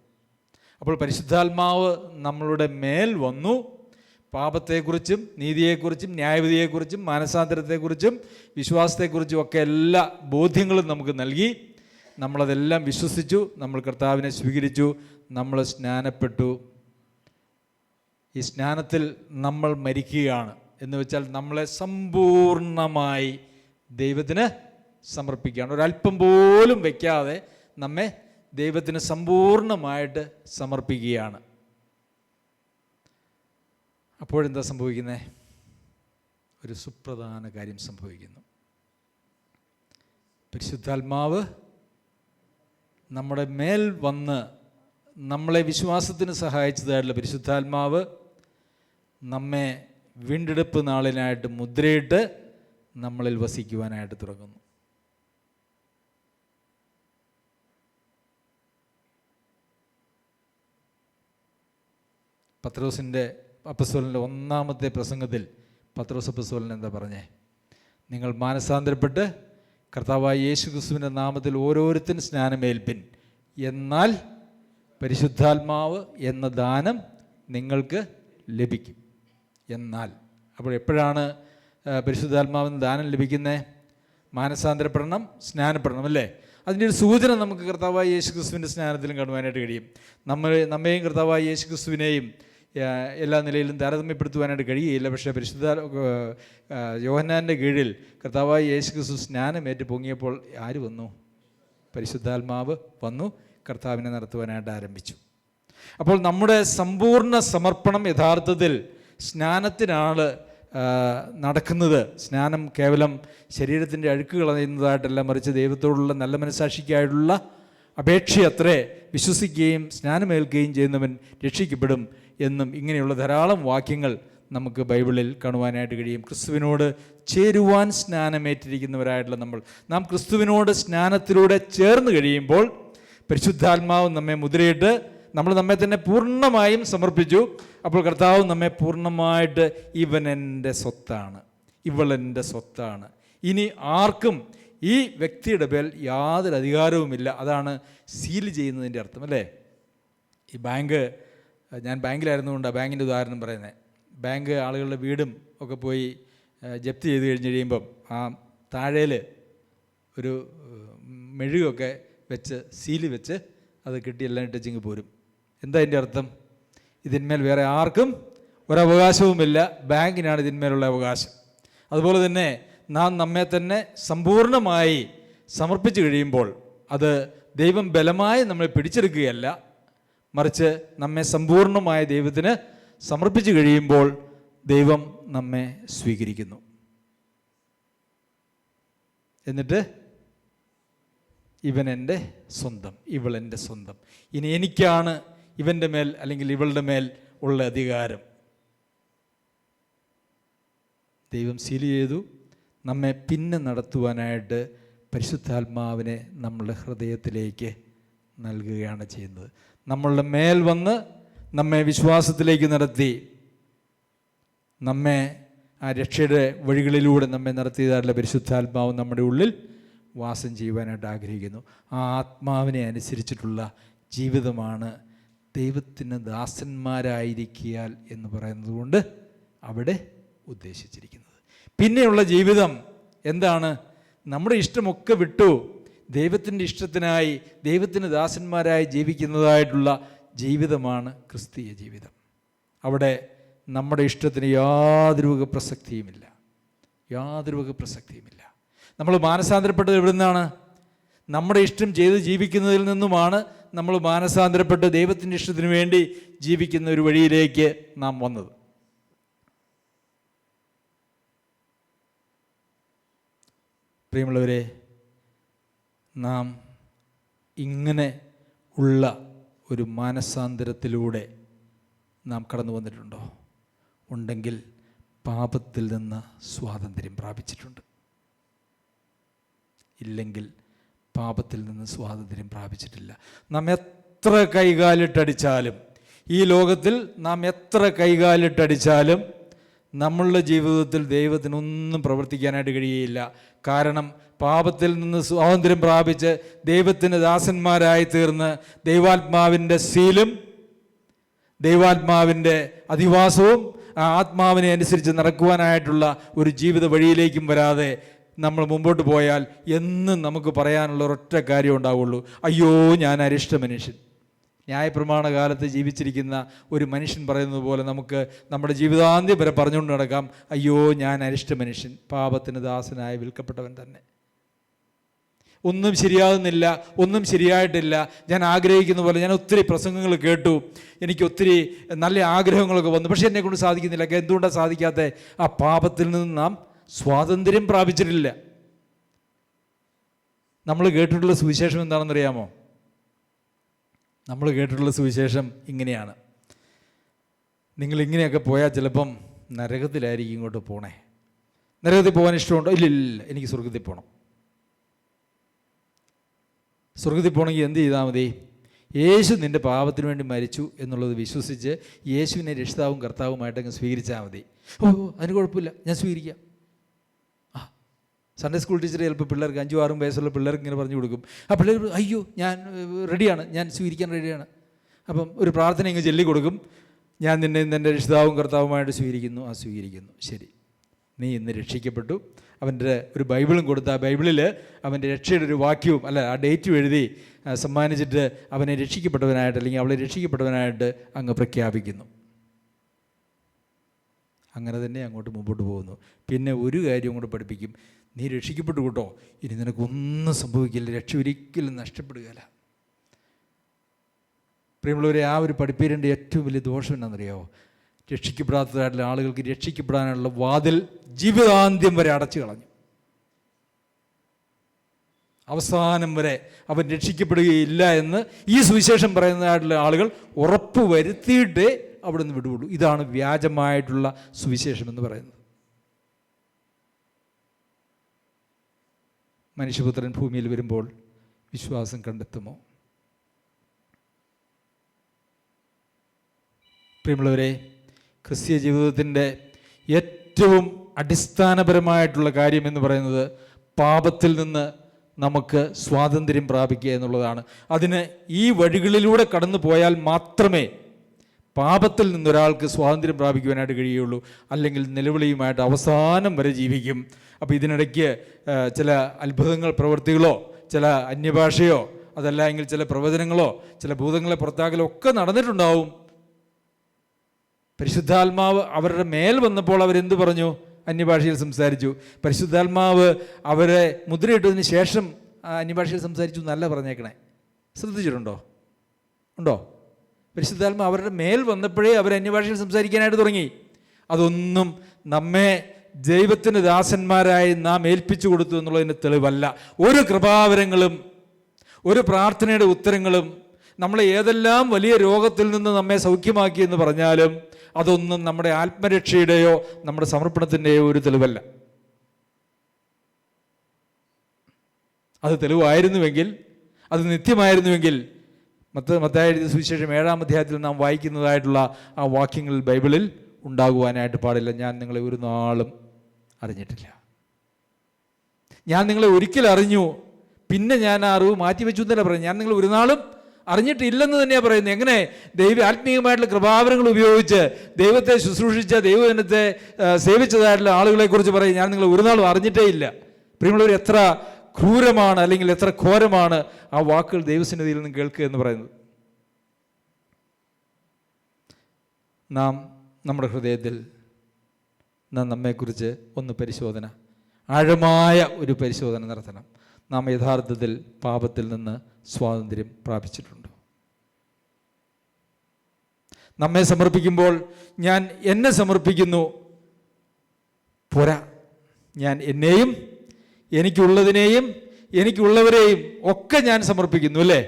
അപ്പോൾ പരിശുദ്ധാത്മാവ് നമ്മളുടെ മേൽ വന്നു. പാപത്തെക്കുറിച്ചും നീതിയെക്കുറിച്ചും ന്യായവിധിയെക്കുറിച്ചും മാനസാന്തരത്തെക്കുറിച്ചും വിശ്വാസത്തെക്കുറിച്ചും ഒക്കെ എല്ലാ ബോധ്യങ്ങളും നമുക്ക് നൽകി. നമ്മളതെല്ലാം വിശ്വസിച്ചു, നമ്മൾ കർത്താവിനെ സ്വീകരിച്ചു, നമ്മൾ സ്നാനപ്പെട്ടു. ഈ സ്നാനത്തിൽ നമ്മൾ മരിക്കുകയാണ് എന്ന് വെച്ചാൽ നമ്മളെ സമ്പൂർണമായി ദൈവത്തിന് സമർപ്പിക്കുകയാണ്. ഒരല്പം പോലും വയ്ക്കാതെ നമ്മെ ദൈവത്തിന് സമ്പൂർണമായിട്ട് സമർപ്പിക്കുകയാണ്. അപ്പോഴെന്താ സംഭവിക്കുന്നത്? ഒരു സുപ്രധാന കാര്യം സംഭവിക്കുന്നു. പരിശുദ്ധാത്മാവ് നമ്മുടെ മേൽ വന്ന് നമ്മളെ വിശ്വാസത്തിന് സഹായിച്ചതായിട്ടുള്ള പരിശുദ്ധാത്മാവ് നമ്മെ വീണ്ടെടുപ്പ് നാളിനായിട്ട് മുദ്രയിട്ട് നമ്മളിൽ വസിക്കുവാനായിട്ട് തുടങ്ങുന്നു. പത്രോസിൻ്റെ അപ്പസ്തോലൻ്റെ ഒന്നാമത്തെ പ്രസംഗത്തിൽ പത്രോസ് അപ്പസ്തോലൻ എന്താ പറഞ്ഞേ? നിങ്ങൾ മാനസാന്തരപ്പെട്ട് കർത്താവായ യേശു ക്രിസ്തുവിൻ്റെ നാമത്തിൽ ഓരോരുത്തരും സ്നാനമേൽപ്പിൻ, എന്നാൽ പരിശുദ്ധാത്മാവ് എന്ന ദാനം നിങ്ങൾക്ക് ലഭിക്കും. എന്നാൽ അപ്പോൾ എപ്പോഴാണ് പരിശുദ്ധാത്മാവിന് ദാനം ലഭിക്കുന്നത്? മാനസാന്തരപ്പെടണം, സ്നാനപ്പെടണം, അല്ലേ? അതിൻ്റെ ഒരു സൂചന നമുക്ക് കർത്താവായ യേശു ക്രിസ്തുവിൻ്റെ സ്നാനത്തിലും കാണുവാനായിട്ട് കഴിയും. നമ്മെയും കർത്താവായ യേശു ക്രിസ്തുവിനെയും എല്ലാ നിലയിലും താരതമ്യപ്പെടുത്തുവാനായിട്ട് കഴിയുകയില്ല. പക്ഷേ പരിശുദ്ധ യോഹന്നാൻ്റെ കീഴിൽ കർത്താവായ യേശു ക്രിസ്തു സ്നാനമേറ്റ് പൊങ്ങിയപ്പോൾ ആര് വന്നു? പരിശുദ്ധാത്മാവ് വന്നു കർത്താവിനെ നടത്തുവാനായിട്ട് ആരംഭിച്ചു. അപ്പോൾ നമ്മുടെ സമ്പൂർണ്ണ സമർപ്പണം യഥാർത്ഥത്തിൽ സ്നാനത്തിനാണ് നടക്കുന്നത്. സ്നാനം കേവലം ശരീരത്തിൻ്റെ അഴുക്ക് കളയുന്നതായിട്ടല്ല, മറിച്ച് ദൈവത്തോടുള്ള നല്ല മനസ്സാക്ഷിക്കായുള്ള അപേക്ഷയത്രേ. വിശ്വസിക്കുകയും സ്നാനമേൽക്കുകയും ചെയ്യുന്നവൻ രക്ഷിക്കപ്പെടും എന്നും ഇങ്ങനെയുള്ള ധാരാളം വാക്യങ്ങൾ നമുക്ക് ബൈബിളിൽ കാണുവാനായിട്ട് കഴിയും. ക്രിസ്തുവിനോട് ചേരുവാൻ സ്നാനമേറ്റിരിക്കുന്നവരായിട്ടുള്ള നാം ക്രിസ്തുവിനോട് സ്നാനത്തിലൂടെ ചേർന്ന് കഴിയുമ്പോൾ പരിശുദ്ധാത്മാവ് നമ്മെ മുദ്രയിട്ട് നമ്മൾ നമ്മെ തന്നെ പൂർണ്ണമായും സമർപ്പിച്ചു. അപ്പോൾ കർത്താവ് നമ്മെ പൂർണ്ണമായിട്ട് ഇവൻ എൻ്റെ സ്വത്താണ്, ഇവൾ എൻ്റെ സ്വത്താണ്, ഇനി ആർക്കും ഈ വ്യക്തിയുടെ മേൽ യാതൊരു അധികാരവുമില്ല. അതാണ് സീൽ ചെയ്യുന്നതിൻ്റെ അർത്ഥം, അല്ലേ? ഈ ഞാൻ ബാങ്കിലായിരുന്നുകൊണ്ടാണ് ബാങ്കിൻ്റെ ഉദാഹരണം പറയുന്നത്. ബാങ്ക് ആളുകളുടെ വീടും ഒക്കെ പോയി ജപ്തി ചെയ്ത് കഴിഞ്ഞ് കഴിയുമ്പം ആ താഴേൽ ഒരു മെഴുകൊക്കെ വെച്ച് സീല് വെച്ച് അത് കിട്ടി എല്ലാം ഇട്ടിച്ചിങ്ങ് പോരും. എന്താ അതിൻ്റെ അർത്ഥം? ഇതിന്മേൽ വേറെ ആർക്കും ഒരവകാശവുമില്ല, ബാങ്കിനാണ് ഇതിന്മേലുള്ള അവകാശം. അതുപോലെ തന്നെ നാം നമ്മെ തന്നെ സമ്പൂർണ്ണമായി സമർപ്പിച്ചു കഴിയുമ്പോൾ അത് ദൈവം ബലമായി നമ്മളെ പിടിച്ചെടുക്കുകയല്ല, മറിച്ച് നമ്മെ സമ്പൂർണ്ണമായ ദൈവത്തിന് സമർപ്പിച്ചു കഴിയുമ്പോൾ ദൈവം നമ്മെ സ്വീകരിക്കുന്നു. എന്നിട്ട് ഇവൻ എൻ്റെ സ്വന്തം, ഇവൾ എൻ്റെ സ്വന്തം, ഇനി എനിക്കാണ് ഇവൻ്റെ മേൽ അല്ലെങ്കിൽ ഇവളുടെ മേൽ ഉള്ള അധികാരം. ദൈവം സീൽ ചെയ്തു. നമ്മെ പിന്നെ നടത്തുവാനായിട്ട് പരിശുദ്ധാത്മാവിനെ നമ്മളുടെ ഹൃദയത്തിലേക്ക് നൽകുകയാണ് ചെയ്യുന്നത്. നമ്മളുടെ മേൽ വന്ന് നമ്മെ വിശ്വാസത്തിലേക്ക് നടത്തി, നമ്മെ ആ രക്ഷയുടെ വഴികളിലൂടെ നമ്മെ നടത്തിയതായിട്ടുള്ള പരിശുദ്ധാത്മാവ് നമ്മുടെ ഉള്ളിൽ വാസം ചെയ്യുവാനായിട്ട് ആഗ്രഹിക്കുന്നു. ആ ആത്മാവിനെ അനുസരിച്ചിട്ടുള്ള ജീവിതമാണ് ദൈവത്തിന് ദാസന്മാരായിരിക്കാൻ എന്ന് പറയുന്നത് കൊണ്ട് അവിടെ ഉദ്ദേശിച്ചിരിക്കുന്നത്. പിന്നെയുള്ള ജീവിതം എന്താണ്? നമ്മുടെ ഇഷ്ടമൊക്കെ വിട്ടു ദൈവത്തിൻ്റെ ഇഷ്ടത്തിനായി ദൈവത്തിന് ദാസന്മാരായി ജീവിക്കുന്നതായിട്ടുള്ള ജീവിതമാണ് ക്രിസ്തീയ ജീവിതം. അവിടെ നമ്മുടെ ഇഷ്ടത്തിന് യാതൊരു വക പ്രസക്തിയുമില്ല, യാതൊരു വക പ്രസക്തിയുമില്ല. നമ്മൾ മാനസാന്തരപ്പെട്ടത് എവിടെ നിന്നാണ്? നമ്മുടെ ഇഷ്ടം ചെയ്ത് ജീവിക്കുന്നതിൽ നിന്നുമാണ് നമ്മൾ മാനസാന്തരപ്പെട്ട് ദൈവത്തിൻ്റെ ഇഷ്ടത്തിന് വേണ്ടി ജീവിക്കുന്ന ഒരു വഴിയിലേക്ക് നാം വന്നത്. പ്രിയമുള്ളവരെ, നാം ഇങ്ങനെ ഉള്ള ഒരു മാനസാന്തരത്തിലൂടെ നാം കടന്നു വന്നിട്ടുണ്ടോ? ഉണ്ടെങ്കിൽ പാപത്തിൽ നിന്ന് സ്വാതന്ത്ര്യം പ്രാപിച്ചിട്ടുണ്ട്. ഇല്ലെങ്കിൽ പാപത്തിൽ നിന്ന് സ്വാതന്ത്ര്യം പ്രാപിച്ചിട്ടില്ല. നാം എത്ര കൈകാലിട്ടടിച്ചാലും, ഈ ലോകത്തിൽ നാം എത്ര കൈകാലിട്ടടിച്ചാലും നമ്മളുടെ ജീവിതത്തിൽ ദൈവത്തിനൊന്നും പ്രവർത്തിക്കാനായിട്ട് കഴിയുകയില്ല. കാരണം പാപത്തിൽ നിന്ന് സ്വാതന്ത്ര്യം പ്രാപിച്ച് ദൈവത്തിന് ദാസന്മാരായി തീർന്ന് ദൈവാത്മാവിൻ്റെ സീലും ദൈവാത്മാവിൻ്റെ അധിവാസവും ആ ആത്മാവിനെ അനുസരിച്ച് നടക്കുവാനായിട്ടുള്ള ഒരു ജീവിത വഴിയിലേക്കും വരാതെ നമ്മൾ മുമ്പോട്ട് പോയാൽ എന്നും നമുക്ക് പറയാനുള്ള ഒരൊറ്റ കാര്യം ഉണ്ടാവുള്ളൂ: അയ്യോ, ഞാൻ അരിഷ്ട മനുഷ്യൻ, ന്യായപ്രമാണ കാലത്ത് ജീവിച്ചിരിക്കുന്ന ഒരു മനുഷ്യൻ പറയുന്നത് പോലെ നമുക്ക് നമ്മുടെ ജീവിതാന്ത്യം വരെ പറഞ്ഞുകൊണ്ട് നടക്കാം, അയ്യോ ഞാൻ അരിഷ്ട മനുഷ്യൻ, പാപത്തിന് ദാസനായി വിൽക്കപ്പെട്ടവൻ തന്നെ. ഒന്നും ശരിയാകുന്നില്ല, ഒന്നും ശരിയായിട്ടില്ല. ഞാൻ ആഗ്രഹിക്കുന്ന പോലെ ഞാൻ ഒത്തിരി പ്രസംഗങ്ങൾ കേട്ടു, എനിക്ക് ഒത്തിരി നല്ല ആഗ്രഹങ്ങളൊക്കെ വന്നു, പക്ഷേ എന്നെക്കൊണ്ട് സാധിക്കുന്നില്ല. എന്തുകൊണ്ടാണ് സാധിക്കാത്തത്? ആ പാപത്തിൽ നിന്ന് നാം സ്വാതന്ത്ര്യം പ്രാപിച്ചിട്ടില്ല. നമ്മൾ കേട്ടിട്ടുള്ള സുവിശേഷം എന്താണെന്നറിയാമോ? നമ്മൾ കേട്ടിട്ടുള്ള സുവിശേഷം ഇങ്ങനെയാണ്: നിങ്ങളിങ്ങനെയൊക്കെ പോയാൽ ചിലപ്പം നരകത്തിലായിരിക്കും ഇങ്ങോട്ട് പോണേ. നരകത്തിൽ പോകാൻ ഇഷ്ടമുണ്ടോ? ഇല്ല, എനിക്ക് സ്വർഗത്തിൽ പോകണം. സ്വർഗത്തിൽ പോകണമെങ്കിൽ എന്ത് ചെയ്താൽ മതി? യേശു നിൻ്റെ പാപത്തിന് വേണ്ടി മരിച്ചു എന്നുള്ളത് വിശ്വസിച്ച് യേശുവിനെ രക്ഷിതാവും കർത്താവുമായിട്ടങ്ങ് സ്വീകരിച്ചാൽ മതി. അതിന് കുഴപ്പമില്ല, ഞാൻ സ്വീകരിക്കാം. സൺഡേ സ്കൂൾ ടീച്ചർ ചിലപ്പോൾ പിള്ളേർക്ക് 5-6 വയസ്സുള്ള പിള്ളേർക്ക് ഇങ്ങനെ പറഞ്ഞു കൊടുക്കും. ആ പിള്ളേർ അയ്യോ ഞാൻ റെഡിയാണ്, ഞാൻ സ്വീകരിക്കാൻ റെഡിയാണ്. അപ്പം ഒരു പ്രാർത്ഥന ഇങ്ങ് ചൊല്ലി കൊടുക്കും, ഞാൻ നിന്നെ എൻ്റെ രക്ഷിതാവും കർത്താവുമായിട്ട് സ്വീകരിക്കുന്നു. സ്വീകരിക്കുന്നു, ശരി, നീ ഇന്ന് രക്ഷിക്കപ്പെട്ടു. അവൻ്റെ ഒരു ബൈബിളും കൊടുത്ത് ആ ബൈബിളിൽ അവൻ്റെ രക്ഷയുടെ ഒരു വാക്യവും ആ ഡേറ്റും എഴുതി സമ്മാനിച്ചിട്ട് അവനെ രക്ഷിക്കപ്പെട്ടവനായിട്ട് അല്ലെങ്കിൽ അവളെ രക്ഷിക്കപ്പെട്ടവനായിട്ട് അങ്ങ് പ്രഖ്യാപിക്കുന്നു. അങ്ങനെ തന്നെ അങ്ങോട്ട് മുമ്പോട്ട് പോകുന്നു. പിന്നെ ഒരു കാര്യം കൂടെ പഠിപ്പിക്കും, നീ രക്ഷിക്കപ്പെട്ടു കേട്ടോ, ഇനി നിനക്കൊന്നും സംഭവിക്കില്ല, രക്ഷ ഒരിക്കലും നഷ്ടപ്പെടുകയില്ല. പ്രിയമുള്ളവരെ, ആ ഒരു പഠിപ്പീരൻ്റെ ഏറ്റവും വലിയ ദോഷം എന്നാണെന്നറിയാമോ? രക്ഷിക്കപ്പെടാത്തതായിട്ടുള്ള ആളുകൾക്ക് രക്ഷിക്കപ്പെടാനുള്ള വാതിൽ ജീവിതാന്ത്യം വരെ അടച്ചു കളഞ്ഞു. അവസാനം വരെ അവൻ രക്ഷിക്കപ്പെടുകയില്ല എന്ന് ഈ സുവിശേഷം പറയുന്നതായിട്ടുള്ള ആളുകൾ ഉറപ്പ് വരുത്തിയിട്ടേ അവിടെ നിന്ന് വിടുകയുള്ളൂ. ഇതാണ് വ്യാജമായിട്ടുള്ള സുവിശേഷം എന്ന് പറയുന്നത്. മനുഷ്യപുത്രൻ ഭൂമിയിൽ വരുമ്പോൾ വിശ്വാസം കണ്ടെത്തുമോ? പ്രിയമുള്ളവരെ, ക്രിസ്തീയ ജീവിതത്തിൻ്റെ ഏറ്റവും അടിസ്ഥാനപരമായിട്ടുള്ള കാര്യം എന്ന് പറയുന്നത് പാപത്തിൽ നിന്ന് നമുക്ക് സ്വാതന്ത്ര്യം പ്രാപിക്കുക എന്നുള്ളതാണ്. അതിന് ഈ വഴികളിലൂടെ കടന്നു പോയാൽ മാത്രമേ പാപത്തിൽ നിന്നൊരാൾക്ക് സ്വാതന്ത്ര്യം പ്രാപിക്കുവാനായിട്ട് കഴിയുള്ളൂ. അല്ലെങ്കിൽ നിലവിളിയുമായിട്ട് അവസാനം വരെ ജീവിക്കും. അപ്പോൾ ഇതിനിടയ്ക്ക് ചില അത്ഭുതങ്ങൾ, പ്രവൃത്തികളോ, ചില അന്യഭാഷയോ, അതല്ല എങ്കിൽ ചില പ്രവചനങ്ങളോ, ചില ഭൂതങ്ങളെ പുറത്താക്കലോ ഒക്കെ നടന്നിട്ടുണ്ടാവും. പരിശുദ്ധാത്മാവ് അവരുടെ മേൽ വന്നപ്പോൾ അവരെന്ത് പറഞ്ഞു? അന്യഭാഷയിൽ സംസാരിച്ചു. പരിശുദ്ധാത്മാവ് അവരെ മുദ്രയിട്ടതിന് ശേഷം അന്യഭാഷയിൽ സംസാരിച്ചു എന്നല്ല പറഞ്ഞേക്കണേ. ശ്രദ്ധിച്ചിട്ടുണ്ടോ? ഉണ്ടോ? പരിശുദ്ധാത്മാവ് അവരുടെ മേൽ വന്നപ്പോഴേ അവർ അന്യഭാഷയിൽ സംസാരിക്കാനായിട്ട് തുടങ്ങി. അതൊന്നും നമ്മെ ദൈവത്തിൻ്റെ ദാസന്മാരായി നാം ഏൽപ്പിച്ചു കൊടുത്തു എന്നുള്ളതിൻ്റെ തെളിവല്ല. ഒരു കൃപാവരങ്ങളും ഒരു പ്രാർത്ഥനയുടെ ഉത്തരങ്ങളും നമ്മളെ ഏതെല്ലാം വലിയ രോഗത്തിൽ നിന്ന് നമ്മെ സൗഖ്യമാക്കി എന്ന് പറഞ്ഞാലും അതൊന്നും നമ്മുടെ ആത്മരക്ഷയുടെയോ നമ്മുടെ സമർപ്പണത്തിൻ്റെയോ ഒരു തെളിവല്ല. അത് തെളിവായിരുന്നുവെങ്കിൽ, അത് നിത്യമായിരുന്നുവെങ്കിൽ മത്തായി എഴുതിയ സുവിശേഷം 7-ാം അധ്യായത്തിൽ നാം വായിക്കുന്നതായിട്ടുള്ള ആ വാക്യങ്ങൾ ബൈബിളിൽ ഉണ്ടാകുവാനായിട്ട് പാടില്ല. ഞാൻ നിങ്ങളെ ഒരു നാളും അറിഞ്ഞിട്ടില്ല. ഞാൻ നിങ്ങളെ ഒരിക്കൽ അറിഞ്ഞു, പിന്നെ ഞാൻ ആ അറിവ് മാറ്റിവെച്ചു എന്നല്ല പറയുന്നത്. ഞാൻ നിങ്ങളെ ഒരു നാളും അറിഞ്ഞിട്ടില്ലെന്ന് തന്നെയാണ് പറയുന്നത്. എങ്ങനെ? ആത്മീയമായിട്ടുള്ള കൃപാവരങ്ങൾ ഉപയോഗിച്ച് ദൈവത്തെ ശുശ്രൂഷിച്ച, ദൈവജനത്തെ സേവിച്ചതായിട്ടുള്ള ആളുകളെക്കുറിച്ച് പറയും, ഞാൻ നിങ്ങളെ ഒരു നാളും അറിഞ്ഞിട്ടേ ഇല്ല. പ്രിയമുള്ളവർ, എത്ര ക്രൂരമാണ് അല്ലെങ്കിൽ എത്ര ഘോരമാണ് ആ വാക്കുകൾ ദൈവസന്നിധിയിൽ നിന്ന് കേൾക്കുക എന്ന് പറയുന്നത്. നാം നമ്മുടെ ഹൃദയത്തിൽ നമ്മെക്കുറിച്ച് ഒന്ന് പരിശോധന, ആഴമായ ഒരു പരിശോധന നടത്തണം. നാം യഥാർത്ഥത്തിൽ പാപത്തിൽ നിന്ന് സ്വാതന്ത്ര്യം പ്രാപിച്ചിട്ടുണ്ടോ? നമ്മെ സമർപ്പിക്കുമ്പോൾ ഞാൻ എന്നെ സമർപ്പിക്കുന്നു പോരാ, ഞാൻ എന്നെയും എനിക്കുള്ളതിനെയും എനിക്കുള്ളവരെയും ഒക്കെ ഞാൻ സമർപ്പിക്കുന്നു, അല്ലേ?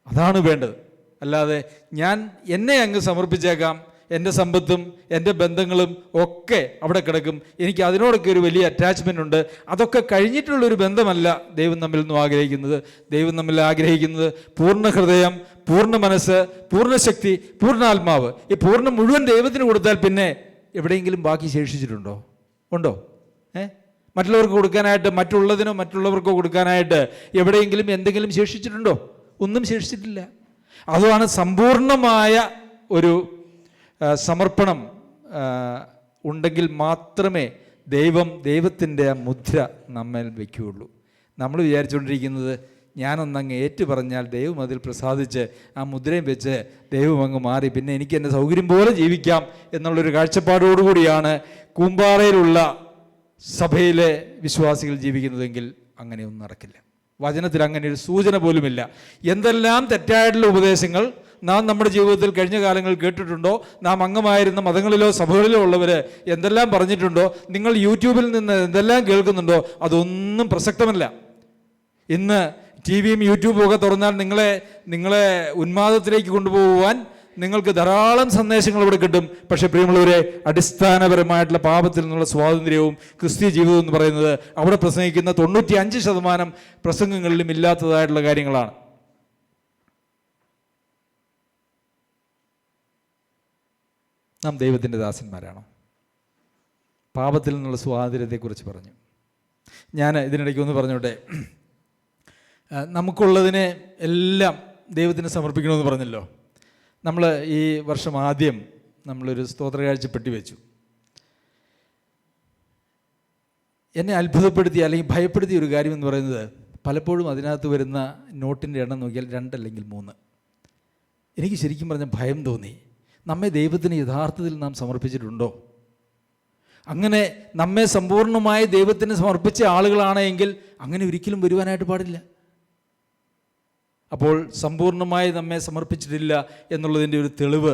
അതാണ് വേണ്ടത്. അല്ലാതെ ഞാൻ എന്നെ അങ്ങ് സമർപ്പിച്ചേക്കാം, എൻ്റെ സമ്പത്തും എൻ്റെ ബന്ധങ്ങളും ഒക്കെ അവിടെ കിടക്കും, എനിക്ക് അതിനോടൊക്കെ ഒരു വലിയ അറ്റാച്ച്മെൻ്റ് ഉണ്ട്, അതൊക്കെ കഴിഞ്ഞിട്ടുള്ളൊരു ബന്ധമല്ല ദൈവം നമ്മിൽ നിന്നും ആഗ്രഹിക്കുന്നത്. ദൈവം നമ്മിൽ ആഗ്രഹിക്കുന്നത് പൂർണ്ണ ഹൃദയം, പൂർണ്ണ മനസ്സ്, പൂർണ്ണ ശക്തി, പൂർണ്ണാത്മാവ്. ഈ പൂർണ്ണ മുഴുവൻ ദൈവത്തിന് കൊടുത്താൽ പിന്നെ എവിടെയെങ്കിലും ബാക്കി ശേഷിച്ചിട്ടുണ്ടോ? ഉണ്ടോ? മറ്റുള്ളവർക്ക് കൊടുക്കാനായിട്ട്, മറ്റുള്ളതിനോ മറ്റുള്ളവർക്കോ കൊടുക്കാനായിട്ട് എവിടെയെങ്കിലും എന്തെങ്കിലും ശേഷിച്ചിട്ടുണ്ടോ? ഒന്നും ശേഷിച്ചിട്ടില്ല. അതാണ് സമ്പൂർണമായ ഒരു സമർപ്പണം ഉണ്ടെങ്കിൽ മാത്രമേ ദൈവത്തിൻ്റെ ആ മുദ്ര നമ്മിൽ വയ്ക്കുകയുള്ളൂ. നമ്മൾ വിചാരിച്ചുകൊണ്ടിരിക്കുന്നത് ഞാനൊന്നങ്ങ് ഏറ്റു പറഞ്ഞാൽ ദൈവം അതിൽ പ്രസാദിച്ച് ആ മുദ്രയും വെച്ച് ദൈവം അങ്ങ് മാറി, പിന്നെ എനിക്ക് എൻ്റെ സൗകര്യം പോലെ ജീവിക്കാം എന്നുള്ളൊരു കാഴ്ചപ്പാടോടുകൂടിയാണ് കൂമ്പാറയിലുള്ള സഭയിലെ വിശ്വാസികൾ ജീവിക്കുന്നതെങ്കിൽ അങ്ങനെയൊന്നും നടക്കില്ല. വചനത്തിൽ അങ്ങനെ ഒരു സൂചന പോലുമില്ല. എന്തെല്ലാം തെറ്റായിട്ടുള്ള ഉപദേശങ്ങൾ നാം നമ്മുടെ ജീവിതത്തിൽ കഴിഞ്ഞ കാലങ്ങളിൽ കേട്ടിട്ടുണ്ടോ, നാം അംഗമായിരുന്ന മതങ്ങളിലോ സഭകളിലോ ഉള്ളവർ എന്തെല്ലാം പറഞ്ഞിട്ടുണ്ടോ, നിങ്ങൾ യൂട്യൂബിൽ നിന്ന് എന്തെല്ലാം കേൾക്കുന്നുണ്ടോ, അതൊന്നും പ്രസക്തമല്ല. ഇന്ന് ടി വിയും യൂട്യൂബും ഒക്കെ തുറന്നാൽ നിങ്ങളെ ഉന്മാദത്തിലേക്ക് കൊണ്ടുപോകുവാൻ നിങ്ങൾക്ക് ധാരാളം സന്ദേശങ്ങൾ ഇവിടെ കിട്ടും. പക്ഷേ പ്രിയമുള്ളവരെ, അടിസ്ഥാനപരമായിട്ടുള്ള പാപത്തിൽ നിന്നുള്ള സ്വാതന്ത്ര്യവും ക്രിസ്തീയ ജീവിതവും എന്ന് പറയുന്നത് അവിടെ പ്രസംഗിക്കുന്ന 95% പ്രസംഗങ്ങളിലും ഇല്ലാത്തതായിട്ടുള്ള കാര്യങ്ങളാണ്. നാം ദൈവത്തിൻ്റെ ദാസന്മാരാണോ? പാപത്തിൽ നിന്നുള്ള സ്വാതന്ത്ര്യത്തെക്കുറിച്ച് പറഞ്ഞു. ഞാൻ ഇതിനിടയ്ക്ക് ഒന്ന് പറഞ്ഞോട്ടെ. നമുക്കുള്ളതിനെ എല്ലാം ദൈവത്തിന് സമർപ്പിക്കണമെന്ന് പറഞ്ഞല്ലോ. നമ്മൾ ഈ വർഷം ആദ്യം നമ്മളൊരു സ്തോത്രകാഴ്ചപ്പെട്ടി വെച്ചു. എന്നെ അത്ഭുതപ്പെടുത്തിയ അല്ലെങ്കിൽ ഭയപ്പെടുത്തിയ ഒരു കാര്യം എന്ന് പറയുന്നത്, പലപ്പോഴും അതിനകത്ത് വരുന്ന നോട്ടിൻ്റെ എണ്ണം നോക്കിയാൽ 2 അല്ലെങ്കിൽ 3. എനിക്ക് ശരിക്കും പറഞ്ഞ ഭയം തോന്നി. നമ്മെ ദൈവത്തിന് യഥാർത്ഥത്തിൽ നാം സമർപ്പിച്ചിട്ടുണ്ടോ? അങ്ങനെ നമ്മെ സമ്പൂർണ്ണമായി ദൈവത്തിന് സമർപ്പിച്ച ആളുകളാണെങ്കിൽ അങ്ങനെ ഒരിക്കലും വരുവാനായിട്ട് പാടില്ല. അപ്പോൾ സമ്പൂർണ്ണമായി നമ്മെ സമർപ്പിച്ചിട്ടില്ല എന്നുള്ളതിൻ്റെ ഒരു തെളിവ്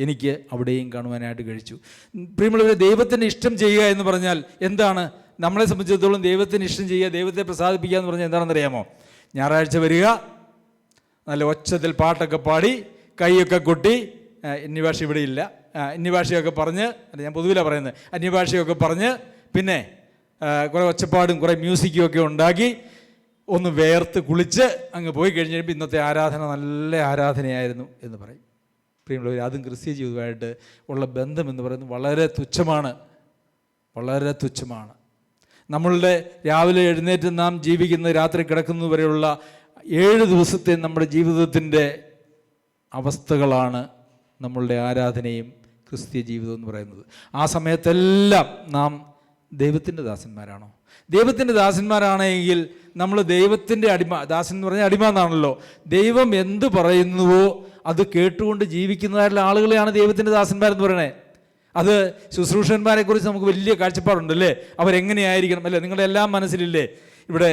എനിക്ക് അവിടെയും കാണുവാനായിട്ട് കഴിച്ചു. പ്രിയമുള്ളവരെ, ദൈവത്തിൻ്റെ ഇഷ്ടം ചെയ്യുക എന്ന് പറഞ്ഞാൽ എന്താണ്? നമ്മളെ സംബന്ധിച്ചിടത്തോളം ദൈവത്തിന് ഇഷ്ടം ചെയ്യുക, ദൈവത്തെ പ്രസാദിപ്പിക്കുക എന്ന് പറഞ്ഞാൽ എന്താണെന്നറിയാമോ? ഞായറാഴ്ച വരിക, നല്ല ഒച്ചത്തിൽ പാട്ടൊക്കെ പാടി, കൈയൊക്കെ കൊട്ടി, അന്യഭാഷ ഇവിടെ ഇല്ല, അന്യഭാഷയൊക്കെ പറഞ്ഞ്, ഞാൻ പൊതുവിലാണ് പറയുന്നത്, അന്യഭാഷയൊക്കെ പറഞ്ഞ്, പിന്നെ കുറേ ഒച്ചപ്പാടും കുറേ മ്യൂസിക്കും ഒക്കെ ഉണ്ടാക്കി ഒന്ന് വേർത്ത് കുളിച്ച് അങ്ങ് പോയി കഴിഞ്ഞ് കഴിയുമ്പോൾ ഇന്നത്തെ ആരാധന നല്ല ആരാധനയായിരുന്നു എന്ന് പറയും. പ്രിയമുള്ളവർ, അതും ക്രിസ്തീയ ജീവിതമായിട്ട് ഉള്ള ബന്ധം എന്ന് പറയുന്നത് വളരെ തുച്ഛമാണ്, വളരെ തുച്ഛമാണ്. നമ്മളുടെ രാവിലെ എഴുന്നേറ്റ് നാം ജീവിക്കുന്ന രാത്രി കിടക്കുന്നത് വരെയുള്ള 7 ദിവസത്തെ നമ്മുടെ ജീവിതത്തിൻ്റെ അവസ്ഥകളാണ് നമ്മളുടെ ആരാധനയും ക്രിസ്തീയ ജീവിതം എന്ന് പറയുന്നത്. ആ സമയത്തെല്ലാം നാം ദൈവത്തിൻ്റെ ദാസന്മാരാണോ? ദൈവത്തിൻ്റെ ദാസന്മാരാണെങ്കിൽ നമ്മൾ ദൈവത്തിൻ്റെ അടിമ, ദാസൻ എന്ന് പറഞ്ഞാൽ അടിമ എന്നാണല്ലോ. ദൈവം എന്ത് പറയുന്നുവോ അത് കേട്ടുകൊണ്ട് ജീവിക്കുന്നതായിട്ടുള്ള ആളുകളെയാണ് ദൈവത്തിൻ്റെ ദാസന്മാരെന്ന് പറയണേ. അത് ശുശ്രൂഷന്മാരെ കുറിച്ച് നമുക്ക് വലിയ കാഴ്ചപ്പാടുണ്ടല്ലേ, അവരെങ്ങനെയായിരിക്കണം അല്ലേ? നിങ്ങളുടെ എല്ലാം മനസ്സിലില്ലേ ഇവിടെ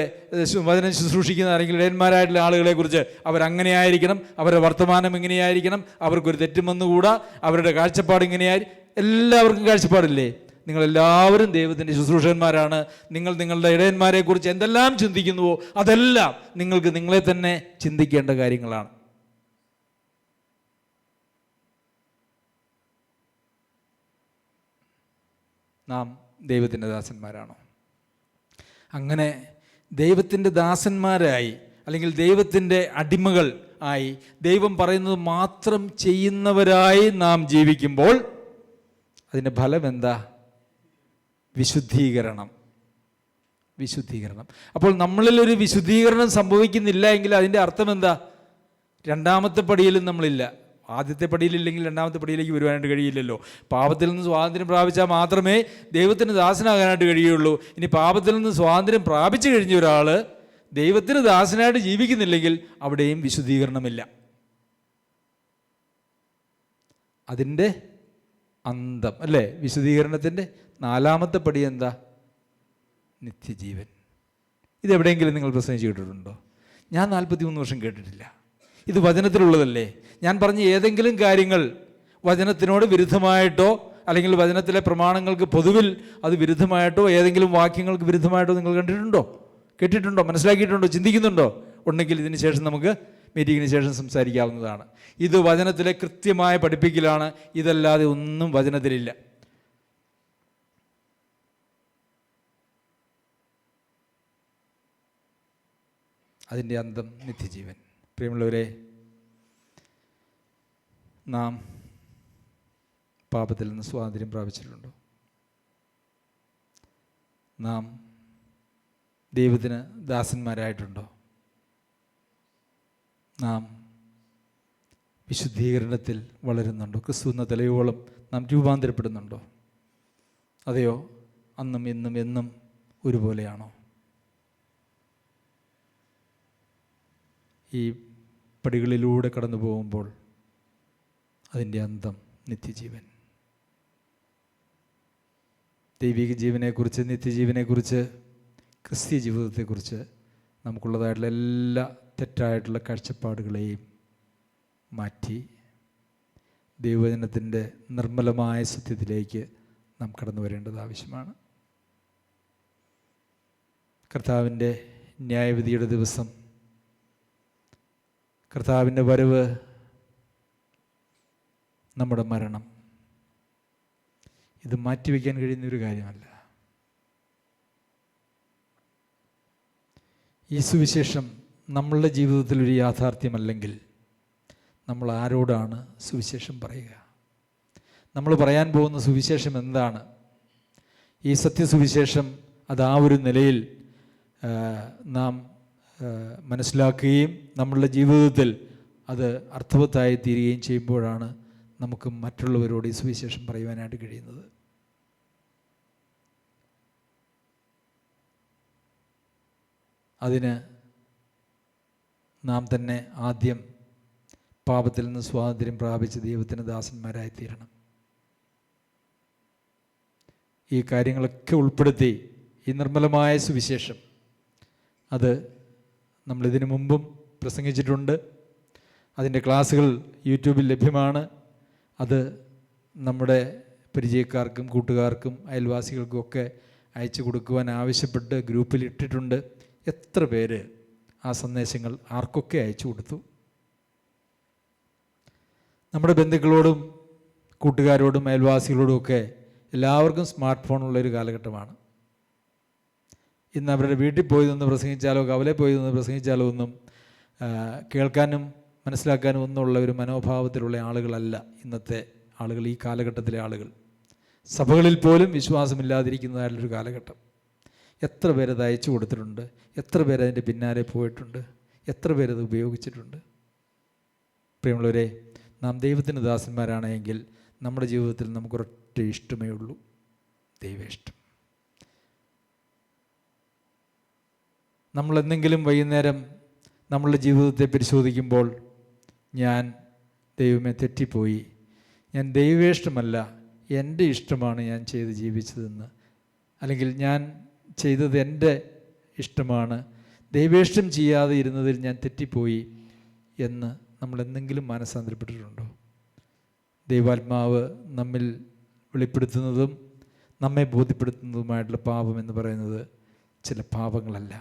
വചനം ശുശ്രൂഷിക്കുന്ന ആരെങ്കിലും ഇടയന്മാരായിട്ടുള്ള ആളുകളെ കുറിച്ച് അവരങ്ങനെ ആയിരിക്കണം, അവരുടെ വർത്തമാനം എങ്ങനെയായിരിക്കണം, അവർക്കൊരു തെറ്റും വന്നുകൂടാ, അവരുടെ കാഴ്ചപ്പാട് ഇങ്ങനെയായി, എല്ലാവർക്കും കാഴ്ചപ്പാടില്ലേ? നിങ്ങളെല്ലാവരും ദൈവത്തിൻ്റെ ശുശ്രൂഷന്മാരാണ്. നിങ്ങൾ നിങ്ങളുടെ ഇടയന്മാരെ കുറിച്ച് എന്തെല്ലാം ചിന്തിക്കുന്നുവോ അതെല്ലാം നിങ്ങൾക്ക് നിങ്ങളെ തന്നെ ചിന്തിക്കേണ്ട കാര്യങ്ങളാണ്. നാം ദൈവത്തിൻ്റെ ദാസന്മാരാണോ? അങ്ങനെ ദൈവത്തിൻ്റെ ദാസന്മാരായി അല്ലെങ്കിൽ ദൈവത്തിൻ്റെ അടിമകൾ ആയി ദൈവം പറയുന്നത് മാത്രം ചെയ്യുന്നവരായി നാം ജീവിക്കുമ്പോൾ അതിൻ്റെ ഫലം എന്താ? വിശുദ്ധീകരണം. വിശുദ്ധീകരണം. അപ്പോൾ നമ്മളിലൊരു വിശുദ്ധീകരണം സംഭവിക്കുന്നില്ല എങ്കിൽ അതിൻ്റെ അർത്ഥം എന്താ? രണ്ടാമത്തെ പടിയിലും നമ്മളില്ല. ആദ്യത്തെ പടിയിലില്ലെങ്കിൽ രണ്ടാമത്തെ പടിയിലേക്ക് വരുവാനായിട്ട് കഴിയില്ലല്ലോ. പാപത്തിൽ നിന്ന് സ്വാതന്ത്ര്യം പ്രാപിച്ചാൽ മാത്രമേ ദൈവത്തിന് ദാസനാകാനായിട്ട് കഴിയുള്ളൂ. ഇനി പാപത്തിൽ നിന്ന് സ്വാതന്ത്ര്യം പ്രാപിച്ചു കഴിഞ്ഞ ഒരാൾ ദൈവത്തിന് ദാസനായിട്ട് ജീവിക്കുന്നില്ലെങ്കിൽ അവിടെയും വിശുദ്ധീകരണമില്ല. അതിൻ്റെ അന്തം അല്ലേ? വിശുദ്ധീകരണത്തിൻ്റെ 4-ാമത്തെ പടി എന്താ? നിത്യജീവൻ. ഇതെവിടെയെങ്കിലും നിങ്ങൾ പ്രസംഗിച്ച് കേട്ടിട്ടുണ്ടോ? ഞാൻ 43 വർഷം കേട്ടിട്ടില്ല. ഇത് വചനത്തിലുള്ളതല്ലേ? ഞാൻ പറഞ്ഞ ഏതെങ്കിലും കാര്യങ്ങൾ വചനത്തിനോട് വിരുദ്ധമായിട്ടോ അല്ലെങ്കിൽ വചനത്തിലെ പ്രമാണങ്ങൾക്ക് പൊതുവിൽ അത് വിരുദ്ധമായിട്ടോ ഏതെങ്കിലും വാക്യങ്ങൾക്ക് വിരുദ്ധമായിട്ടോ നിങ്ങൾ കണ്ടിട്ടുണ്ടോ? കേട്ടിട്ടുണ്ടോ? മനസ്സിലാക്കിയിട്ടുണ്ടോ? ചിന്തിക്കുന്നുണ്ടോ? ഉണ്ടെങ്കിൽ ഇതിന് ശേഷം നമുക്ക് മീറ്റിങ്ങിന് ശേഷം സംസാരിക്കാവുന്നതാണ്. ഇത് വചനത്തിലെ കൃത്യമായ പഠിപ്പിക്കലാണ്. ഇതല്ലാതെ ഒന്നും വചനത്തിലില്ല. അതിൻ്റെ അന്തം നിത്യജീവൻ. പ്രിയമുള്ളവരെ, നാം പാപത്തിൽ നിന്ന് സ്വാതന്ത്ര്യം പ്രാപിച്ചിട്ടുണ്ടോ? നാം ദൈവത്തിന് ദാസന്മാരായിട്ടുണ്ടോ? നാം വിശുദ്ധീകരണത്തിൽ വളരുന്നുണ്ടോ? ക്രിസ്തു എന്ന തലയോളം നാം രൂപാന്തരപ്പെടുന്നുണ്ടോ? അതെയോ അന്നും ഇന്നും എന്നും ഒരുപോലെയാണോ? ഈ പടികളിലൂടെ കടന്നു പോകുമ്പോൾ അതിൻ്റെ അന്തം നിത്യജീവൻ. ദൈവിക ജീവനെക്കുറിച്ച്, നിത്യജീവനെക്കുറിച്ച്, ക്രിസ്തീയ ജീവിതത്തെക്കുറിച്ച് നമുക്കുള്ളതായിട്ടുള്ള എല്ലാ തെറ്റായിട്ടുള്ള കാഴ്ചപ്പാടുകളെയും മാറ്റി ദൈവവചനത്തിൻ്റെ നിർമ്മലമായ സത്യത്തിലേക്ക് നാം കടന്നു വരേണ്ടത് ആവശ്യമാണ്. കർത്താവിൻ്റെ ന്യായവിധിയുടെ ദിവസം, കർത്താവിൻ്റെ വരവ്, നമ്മുടെ മരണം, ഇത് മാറ്റിവെക്കാൻ കഴിയുന്നൊരു കാര്യമല്ല. ഈ സുവിശേഷം നമ്മളുടെ ജീവിതത്തിൽ ഒരു യാഥാർത്ഥ്യമല്ലെങ്കിൽ നമ്മൾ ആരോടാണ് സുവിശേഷം പറയുക? നമ്മൾ പറയാൻ പോകുന്ന സുവിശേഷം എന്താണ്? ഈ സത്യസുവിശേഷം അത് ആ ഒരു നിലയിൽ നാം മനസ്സിലാക്കുകയും നമ്മളുടെ ജീവിതത്തിൽ അത് അർത്ഥവത്തായി തീരുകയും ചെയ്യുമ്പോഴാണ് നമുക്ക് മറ്റുള്ളവരോട് ഈ സുവിശേഷം പറയുവാനായിട്ട് കഴിയുന്നത്. അതിന് നാം തന്നെ ആദ്യം പാപത്തിൽ നിന്ന് സ്വാതന്ത്ര്യം പ്രാപിച്ച് ദൈവത്തിന് ദാസന്മാരായി തീരണം. ഈ കാര്യങ്ങളൊക്കെ ഉൾപ്പെടുത്തി ഈ നിർമ്മലമായ സുവിശേഷം അത് നമ്മളിതിനു മുമ്പും പ്രസംഗിച്ചിട്ടുണ്ട്. അതിൻ്റെ ക്ലാസ്സുകൾ യൂട്യൂബിൽ ലഭ്യമാണ്. അത് നമ്മുടെ പരിചയക്കാർക്കും കൂട്ടുകാർക്കും അയൽവാസികൾക്കും ഒക്കെ അയച്ചു കൊടുക്കുവാൻ ആവശ്യപ്പെട്ട് ഗ്രൂപ്പിൽ ഇട്ടിട്ടുണ്ട്. എത്ര പേര് ആ സന്ദേശങ്ങൾ ആർക്കൊക്കെ അയച്ചു കൊടുത്തു? നമ്മുടെ ബന്ധുക്കളോടും കൂട്ടുകാരോടും അയൽവാസികളോടും ഒക്കെ എല്ലാവർക്കും സ്മാർട്ട് ഫോണുള്ളൊരു കാലഘട്ടമാണ്. ഇന്ന് അവരുടെ വീട്ടിൽ പോയി നിന്ന് പ്രസംഗിച്ചാലോ കവലെ പോയി നിന്ന് പ്രസംഗിച്ചാലോ ഒന്നും കേൾക്കാനും മനസ്സിലാക്കാനും ഒന്നുള്ള ഒരു മനോഭാവത്തിലുള്ള ആളുകളല്ല ഇന്നത്തെ ആളുകൾ, ഈ കാലഘട്ടത്തിലെ ആളുകൾ. സഭകളിൽ പോലും വിശ്വാസമില്ലാതിരിക്കുന്നതായിട്ടുള്ളൊരു കാലഘട്ടം. എത്ര പേരത് അയച്ചു കൊടുത്തിട്ടുണ്ട്, എത്ര പേരതിൻ്റെ പിന്നാലെ പോയിട്ടുണ്ട്, എത്ര പേരത് ഉപയോഗിച്ചിട്ടുണ്ട്. പ്രിയമുള്ളവരെ, നാം ദൈവത്തിന് ദാസന്മാരാണെങ്കിൽ നമ്മുടെ ജീവിതത്തിൽ നമുക്കൊരൊറ്റ ഇഷ്ടമേ ഉള്ളൂ, ദൈവേഷ്ടം. നമ്മളെന്തെങ്കിലും വൈകുന്നേരം നമ്മളുടെ ജീവിതത്തെ പരിശോധിക്കുമ്പോൾ ഞാൻ ദൈവമേ തെറ്റിപ്പോയി, ഞാൻ ദൈവേഷ്ടമല്ല എൻ്റെ ഇഷ്ടമാണ് ഞാൻ ചെയ്ത് ജീവിച്ചതെന്ന്, അല്ലെങ്കിൽ ഞാൻ ചെയ്തത് എൻ്റെ ഇഷ്ടമാണ്, ദൈവേഷ്ടം ചെയ്യാതെ ഇരുന്നതിൽ ഞാൻ തെറ്റിപ്പോയി എന്ന് നമ്മൾ എന്തെങ്കിലും മാനസാന്തരപ്പെട്ടിട്ടുണ്ടോ? ദൈവാത്മാവ് നമ്മിൽ വെളിപ്പെടുത്തുന്നതും നമ്മെ ബോധ്യപ്പെടുത്തുന്നതുമായിട്ടുള്ള പാപം എന്ന് പറയുന്നത് ചില പാപങ്ങളല്ല,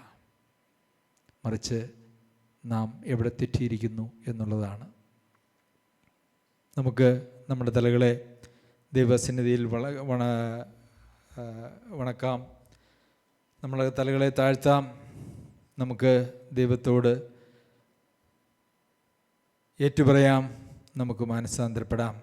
മറിച്ച് നാം എവിടെ തെറ്റിയിരിക്കുന്നു എന്നുള്ളതാണ്. നമുക്ക് നമ്മുടെ തലകളെ ദൈവസന്നിധിയിൽ വണക്കാം, നമ്മളെ തലകളെ താഴ്ത്താം. നമുക്ക് ദൈവത്തോട് ഏറ്റുപറയാം, നമുക്ക് മാനസാന്തരപ്പെടാം.